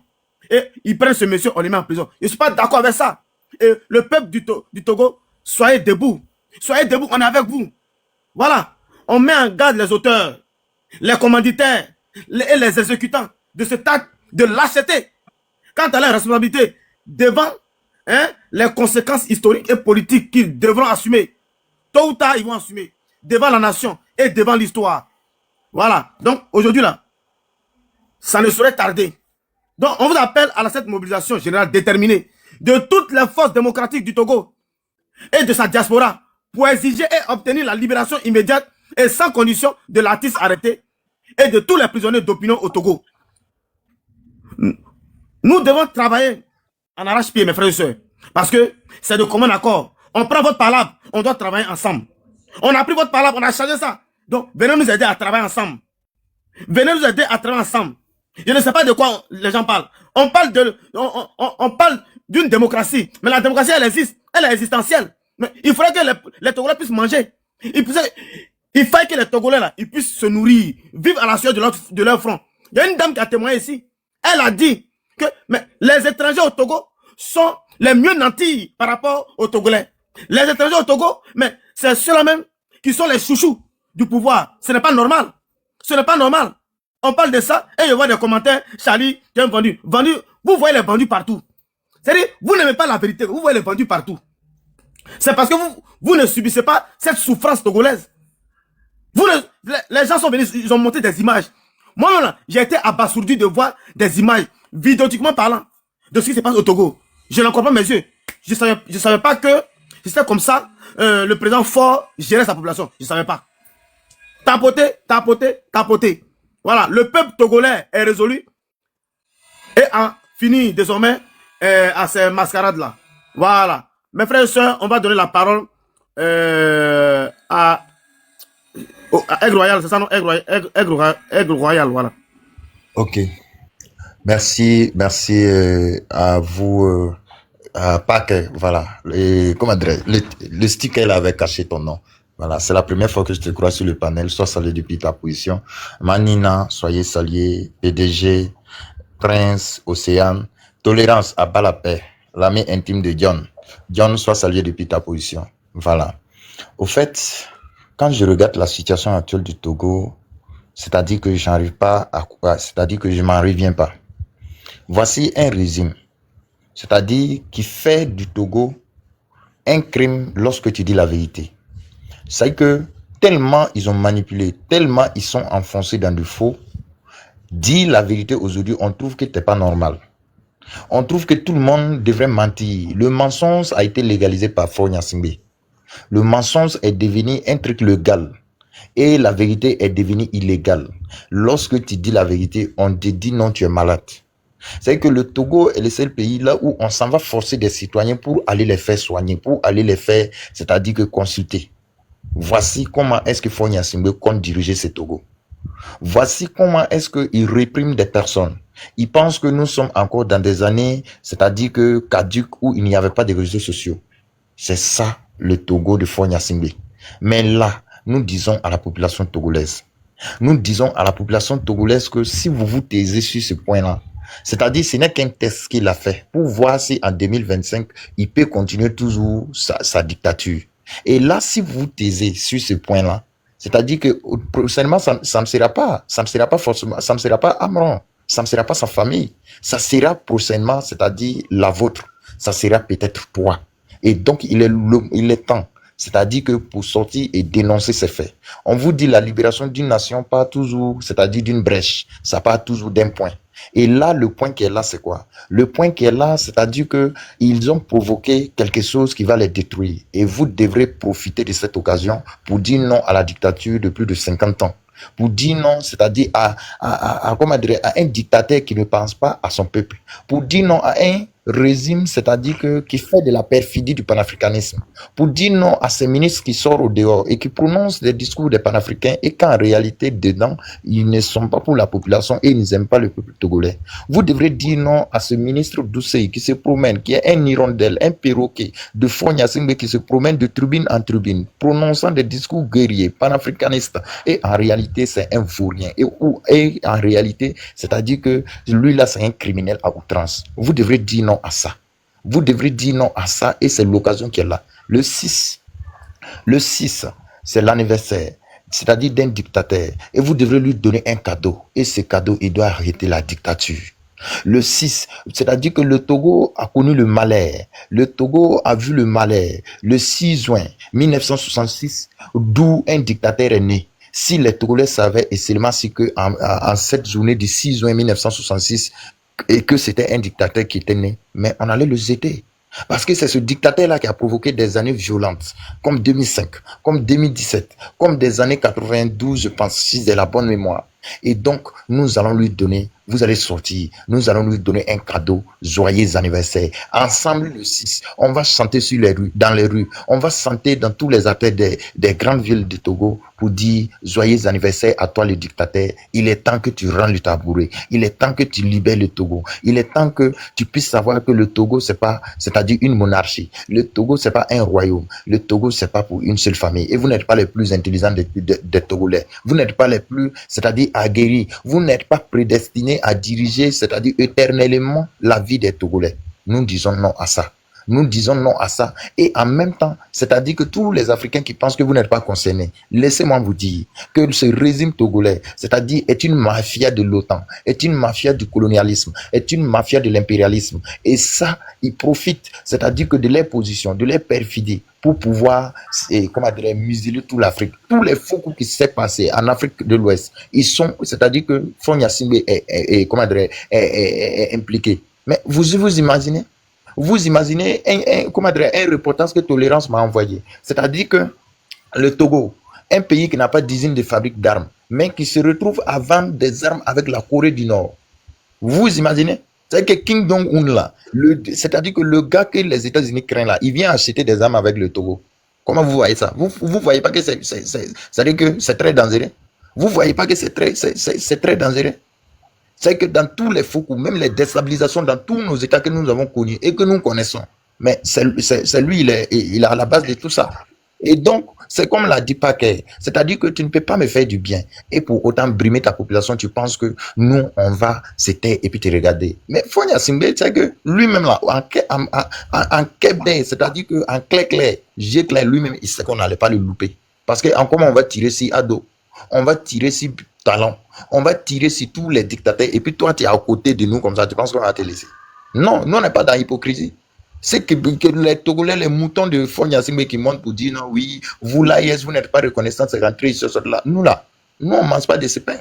et ils prennent ce monsieur, on les met en prison. Je ne suis pas d'accord avec ça. Et le peuple du Togo, soyez debout. Soyez debout, on est avec vous. Voilà. On met en garde les auteurs, les commanditaires et les exécutants de cet acte de lâcheté. Quant à la responsabilité devant les conséquences historiques et politiques qu'ils devront assumer, tôt ou tard, ils vont assumer devant la nation et devant l'histoire. Voilà. Donc, aujourd'hui, là, ça ne saurait tarder. Donc, on vous appelle à cette mobilisation générale déterminée de toutes les forces démocratiques du Togo et de sa diaspora pour exiger et obtenir la libération immédiate et sans condition de l'artiste arrêté et de tous les prisonniers d'opinion au Togo. Nous devons travailler en arrache-pied, mes frères et sœurs, parce que c'est de commun accord. On prend votre parole, on doit travailler ensemble. On a pris votre parole, on a changé ça. Donc, venez nous aider à travailler ensemble. Venez nous aider à travailler ensemble. Je ne sais pas de quoi les gens parlent. On parle d'une démocratie, mais la démocratie, elle existe, elle est existentielle. Mais il faudrait que les Togolais puissent manger. Il faille que les Togolais là, ils puissent se nourrir, vivre à la sueur de leur front. Il y a une dame qui a témoigné ici. Elle a dit que les étrangers au Togo sont les mieux nantis par rapport aux Togolais. Les étrangers au Togo, mais c'est ceux-là même qui sont les chouchous du pouvoir. Ce n'est pas normal. Ce n'est pas normal. On parle de ça et je vois des commentaires. Charlie, tu es un vendu. Vendu, vous voyez les vendus partout. C'est-à-dire, vous n'aimez pas la vérité, vous voyez les vendus partout. C'est parce que vous ne subissez pas cette souffrance togolaise. Les gens sont venus, ils ont monté des images. Moi, j'ai été abasourdi de voir des images, vidéotiquement parlant, de ce qui se passe au Togo. Je n'en crois pas mes yeux. Je savais pas que c'était comme ça, le président fort gérait sa population. Je ne savais pas. Tapoter, tapoter, tapoter. Voilà, le peuple togolais est résolu et a fini désormais à ces mascarades-là. Voilà. Mes frères et sœurs, on va donner la parole à Aigle Royal, c'est ça non? Aigle Royal, voilà. Ok. Merci à vous, à Paquet, voilà. Comment dire, le sticker là avait caché ton nom. Voilà, c'est la première fois que je te crois sur le panel. Sois salué depuis ta position. Manina, soyez salué. PDG, Prince, Océane. Tolérance, à bas la paix. L'ami intime de John. John, sois salué depuis ta position. Voilà. Au fait, quand je regarde la situation actuelle du Togo, c'est-à-dire que j'arrive pas à quoi, c'est-à-dire que je m'en reviens pas. Voici un résumé. C'est-à-dire qui fait du Togo un crime lorsque tu dis la vérité. C'est que tellement ils ont manipulé, tellement ils sont enfoncés dans du faux, dire la vérité aujourd'hui, on trouve que c'est pas normal. On trouve que tout le monde devrait mentir. Le mensonge a été légalisé par Faure Gnassingbé. Le mensonge est devenu un truc légal et la vérité est devenue illégale. Lorsque tu dis la vérité, on te dit non, tu es malade. C'est que le Togo est le seul pays là où on s'en va forcer des citoyens pour aller les faire soigner, pour aller les faire, c'est-à-dire que consulter. Voici comment est-ce que Faure Gnassingbé compte diriger ce Togo. Voici comment est-ce qu'il réprime des personnes. Ils pensent que nous sommes encore dans des années, c'est-à-dire que caduques où il n'y avait pas de réseaux sociaux. C'est ça le Togo de Faure Gnassingbé. Mais là, nous disons à la population togolaise, nous disons à la population togolaise que si vous vous taisez sur ce point-là, c'est-à-dire ce n'est qu'un test qu'il a fait pour voir si en 2025, il peut continuer toujours sa dictature. Et là, si vous vous taisez sur ce point-là, c'est-à-dire que prochainement, ça ne sera pas forcément, ça ne sera pas Amron, ça ne sera pas sa famille, ça sera prochainement, c'est-à-dire la vôtre, ça sera peut-être toi. Et donc, il est temps, c'est-à-dire que pour sortir et dénoncer ces faits. On vous dit la libération d'une nation part toujours, c'est-à-dire d'une brèche, ça part toujours d'un point. Et là, le point qui est là, c'est quoi? Le point qui est là, c'est-à-dire que ils ont provoqué quelque chose qui va les détruire. Et vous devrez profiter de cette occasion pour dire non à la dictature de plus de 50 ans. Pour dire non, c'est-à-dire comment dire, à un dictateur qui ne pense pas à son peuple. Pour dire non à un régime, c'est-à-dire qui fait de la perfidie du panafricanisme, pour dire non à ces ministres qui sortent au dehors et qui prononcent des discours des panafricains et qu'en réalité, dedans, ils ne sont pas pour la population et ils n'aiment pas le peuple togolais. Vous devrez dire non à ce ministre Doucet qui se promène, qui est un hirondelle, un perroquet de Fonya Singbe qui se promène de tribune en tribune, prononçant des discours guerriers, panafricanistes. Et en réalité, c'est un vaurien. Et en réalité, c'est-à-dire que lui-là, c'est un criminel à outrance. Vous devrez dire non à ça. Vous devrez dire non à ça et c'est l'occasion qui est là. Le 6, c'est l'anniversaire, c'est-à-dire d'un dictateur. Et vous devrez lui donner un cadeau. Et ce cadeau, il doit arrêter la dictature. Le 6, c'est-à-dire que le Togo a connu le malheur. Le Togo a vu le malheur. Le 6 juin 1966, d'où un dictateur est né. Si les Togolais savaient, et seulement si que en cette journée du 6 juin 1966, et que c'était un dictateur qui était né, mais on allait le jeter. Parce que c'est ce dictateur-là qui a provoqué des années violentes, comme 2005, comme 2017, comme des années 92, je pense, si j'ai la bonne mémoire. Et donc, nous allons lui donner, vous allez sortir, nous allons lui donner un cadeau, joyeux anniversaire. Ensemble, le 6, on va chanter sur les rues, dans les rues, on va chanter dans tous les artères des grandes villes du Togo pour dire joyeux anniversaire à toi le dictateur. Il est temps que tu rendes le tabouret, il est temps que tu libères le Togo, il est temps que tu puisses savoir que le Togo, c'est pas, c'est-à-dire une monarchie. Le Togo, c'est pas un royaume. Le Togo, c'est pas pour une seule famille. Et vous n'êtes pas les plus intelligents des Togolais. Vous n'êtes pas les plus, c'est-à-dire aguerris. Vous n'êtes pas prédestinés à diriger, c'est-à-dire éternellement, la vie des Togolais. Nous disons non à ça. Nous disons non à ça. Et en même temps, c'est-à-dire que tous les Africains qui pensent que vous n'êtes pas concernés, laissez-moi vous dire que ce régime togolais, c'est-à-dire est une mafia de l'OTAN, est une mafia du colonialisme, est une mafia de l'impérialisme. Et ça, ils profitent, c'est-à-dire que de leur position, de leur perfidie, pour pouvoir, comment dire, museler toute l'Afrique. Tous les faux coups qui s'est passé en Afrique de l'Ouest, ils sont, c'est-à-dire que Fonya Singbe est impliqué. Mais vous imaginez? Vous imaginez un reportage que Tolérance m'a envoyé. C'est-à-dire que le Togo, un pays qui n'a pas d'usine de fabrique d'armes, mais qui se retrouve à vendre des armes avec la Corée du Nord. Vous imaginez? C'est que Kim Jong-un là, c'est-à-dire que le gars que les États-Unis craignent là, il vient acheter des armes avec le Togo. Comment vous voyez ça? Vous voyez pas que c'est-à-dire que c'est très dangereux? Vous voyez pas que c'est très dangereux? C'est que dans tous les faux coups, même les déstabilisations dans tous nos États que nous avons connus et que nous connaissons, mais c'est lui, il est à la base de tout ça. Et donc, c'est comme l'a dit Paquet, c'est-à-dire que tu ne peux pas me faire du bien et pour autant brimer ta population, tu penses que nous, on va se taire et puis te regarder. Mais Fonya Singbe, c'est que lui-même là, en Québec, c'est-à-dire qu'en clair, lui-même, il sait qu'on n'allait pas le louper. Parce que en comment on va tirer si Ado, on va tirer si Talon, on va tirer sur tous les dictateurs et puis toi tu es à côté de nous comme ça, tu penses qu'on va te laisser? Non, nous on n'est pas dans l'hypocrisie. C'est que les Togolais, les moutons de Fonya Singbe qui montent pour dire non, oui, vous là, yes, vous n'êtes pas reconnaissant, c'est rentré sur ce là. Nous là, nous on ne mange pas de ce pain.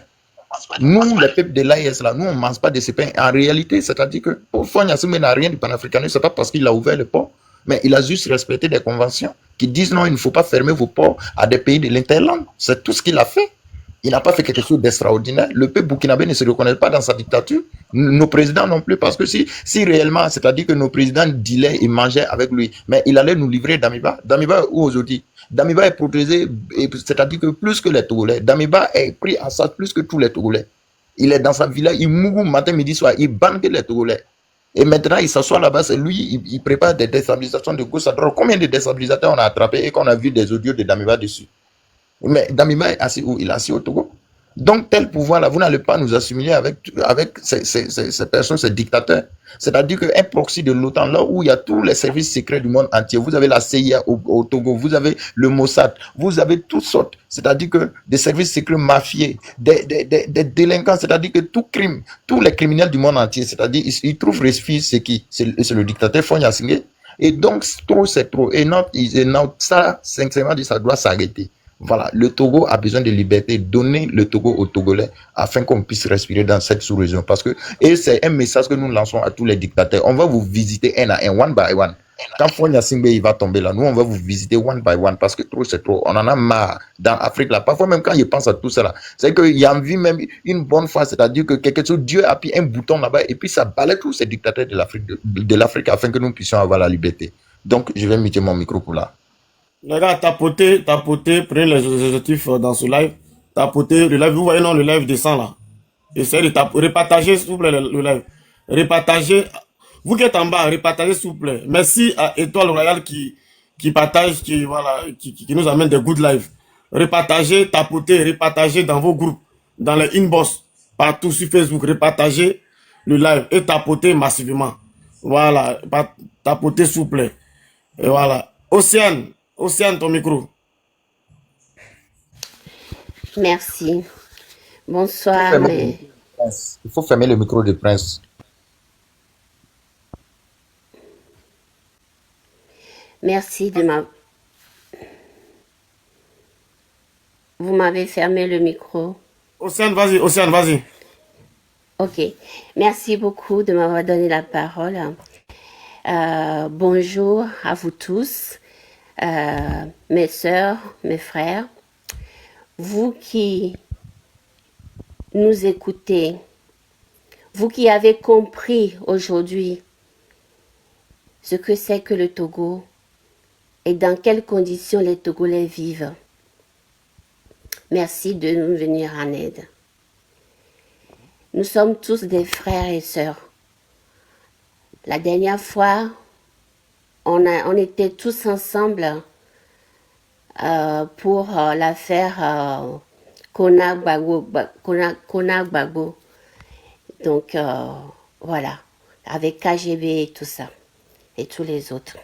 Nous, les peuples de l'AIS là, nous on ne mange pas de ce pain. En réalité, c'est-à-dire que Fonya Singbe n'a rien du panafricanisme, c'est pas parce qu'il a ouvert le port, mais il a juste respecté des conventions qui disent non, il ne faut pas fermer vos ports à des pays de l'interland. C'est tout ce qu'il a fait. Il n'a pas fait quelque chose d'extraordinaire. Le peuple burkinabé ne se reconnaît pas dans sa dictature. Nos présidents non plus, parce que si réellement, c'est-à-dire que nos présidents dealaient et mangeaient avec lui, mais il allait nous livrer Damiba. Damiba où aujourd'hui? Damiba est protégé, c'est-à-dire que plus que les Togolais. Damiba est pris en charge plus que tous les Togolais. Il est dans sa villa, il mourut matin, midi, soir, il banque les Togolais. Et maintenant, il s'assoit là-bas, c'est lui, il prépare des déstabilisations de gauche à droite. Combien de déstabilisateurs on a attrapé et qu'on a vu des audios de Damiba dessus? Mais Damiba est assis où? Il est assis au Togo. Donc, tel pouvoir-là, vous n'allez pas nous assimiler avec ces personnes, ces dictateurs. C'est-à-dire qu'un proxy de l'OTAN, là où il y a tous les services secrets du monde entier, vous avez la CIA au Togo, vous avez le Mossad, vous avez toutes sortes, c'est-à-dire que des services secrets mafieux, des délinquants, c'est-à-dire que tout crime, tous les criminels du monde entier, c'est-à-dire ils trouvent refuge, c'est qui? C'est le dictateur Fonya Singbe. Et donc, trop, c'est trop. Et ça, sincèrement dit, ça doit s'arrêter. Voilà, le Togo a besoin de liberté. Donnez le Togo aux Togolais afin qu'on puisse respirer dans cette sous-région. Parce que, et c'est un message que nous lançons à tous les dictateurs. On va vous visiter un à un, one by one. Quand Fonya Singbe il va tomber là, nous on va vous visiter one by one parce que trop c'est trop. On en a marre dans l'Afrique là. Parfois même quand je pense à tout ça là, c'est qu'il y a envie même une bonne fois, c'est-à-dire que quelque chose, Dieu appuie un bouton là-bas et puis ça balaye tous ces dictateurs de l'Afrique afin que nous puissions avoir la liberté. Donc je vais muter mon micro pour là. Les gars, tapotez, prenez les objectifs dans ce live. Tapotez le live. Vous voyez, non, le live descend là. Essayez de repartager, s'il vous plaît, le live. Repartagez. Vous qui êtes en bas, repartagez, s'il vous plaît. Merci à Étoile Royale qui partage, qui nous amène des good live. Repartagez, tapotez, repartagez dans vos groupes, dans les inbox, partout sur Facebook. Repartagez le live et tapotez massivement. Voilà. Tapotez, s'il vous plaît. Et voilà. Océane, ton micro. Merci. Bonsoir. Il faut fermer le micro de Prince. Merci de ma... Vous m'avez fermé le micro. Océane, vas-y. Ok. Merci beaucoup de m'avoir donné la parole. Bonjour à vous tous, mes sœurs, mes frères, vous qui nous écoutez, vous qui avez compris aujourd'hui ce que c'est que le Togo et dans quelles conditions les Togolais vivent. Merci de nous venir en aide. Nous sommes tous des frères et sœurs. La dernière fois, on était tous ensemble pour l'affaire Kona Gbagbo. Donc, voilà, avec KGB et tout ça, et tous les autres.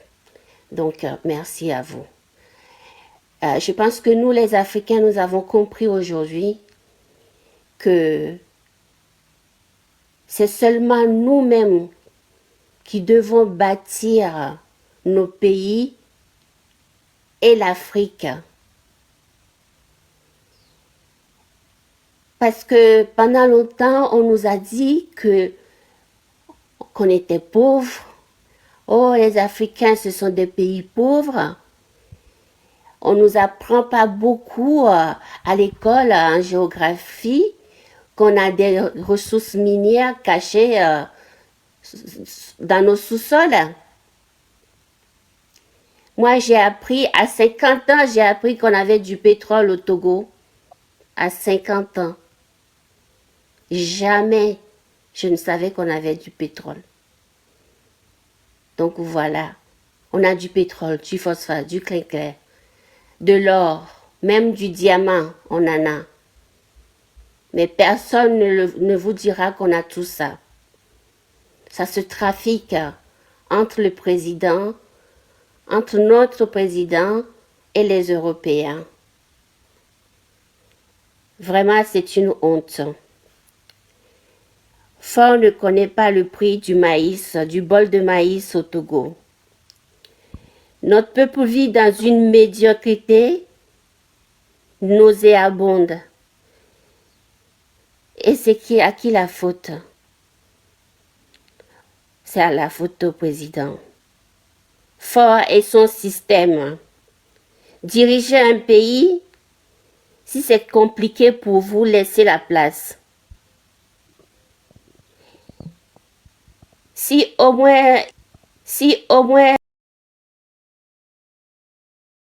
Donc, merci à vous. Je pense que nous, les Africains, nous avons compris aujourd'hui que c'est seulement nous-mêmes qui devons bâtir nos pays et l'Afrique. Parce que pendant longtemps, on nous a dit qu'on était pauvres. Oh, les Africains, ce sont des pays pauvres. On nous apprend pas beaucoup à l'école, en géographie, qu'on a des ressources minières cachées dans nos sous-sols. Moi, j'ai appris, à 50 ans, j'ai appris qu'on avait du pétrole au Togo. À 50 ans. Jamais je ne savais qu'on avait du pétrole. Donc voilà, on a du pétrole, du phosphate, du clinker, de l'or, même du diamant, on en a. Mais personne ne vous dira qu'on a tout ça. Ça se trafique entre le président, entre notre président et les Européens. Vraiment, c'est une honte. Fort ne connaît pas le prix du maïs, du bol de maïs au Togo. Notre peuple vit dans une médiocrité nauséabonde. Et c'est à qui la faute? C'est à la faute au président. Fort et son système. Diriger un pays, si c'est compliqué pour vous, laissez la place. Si au moins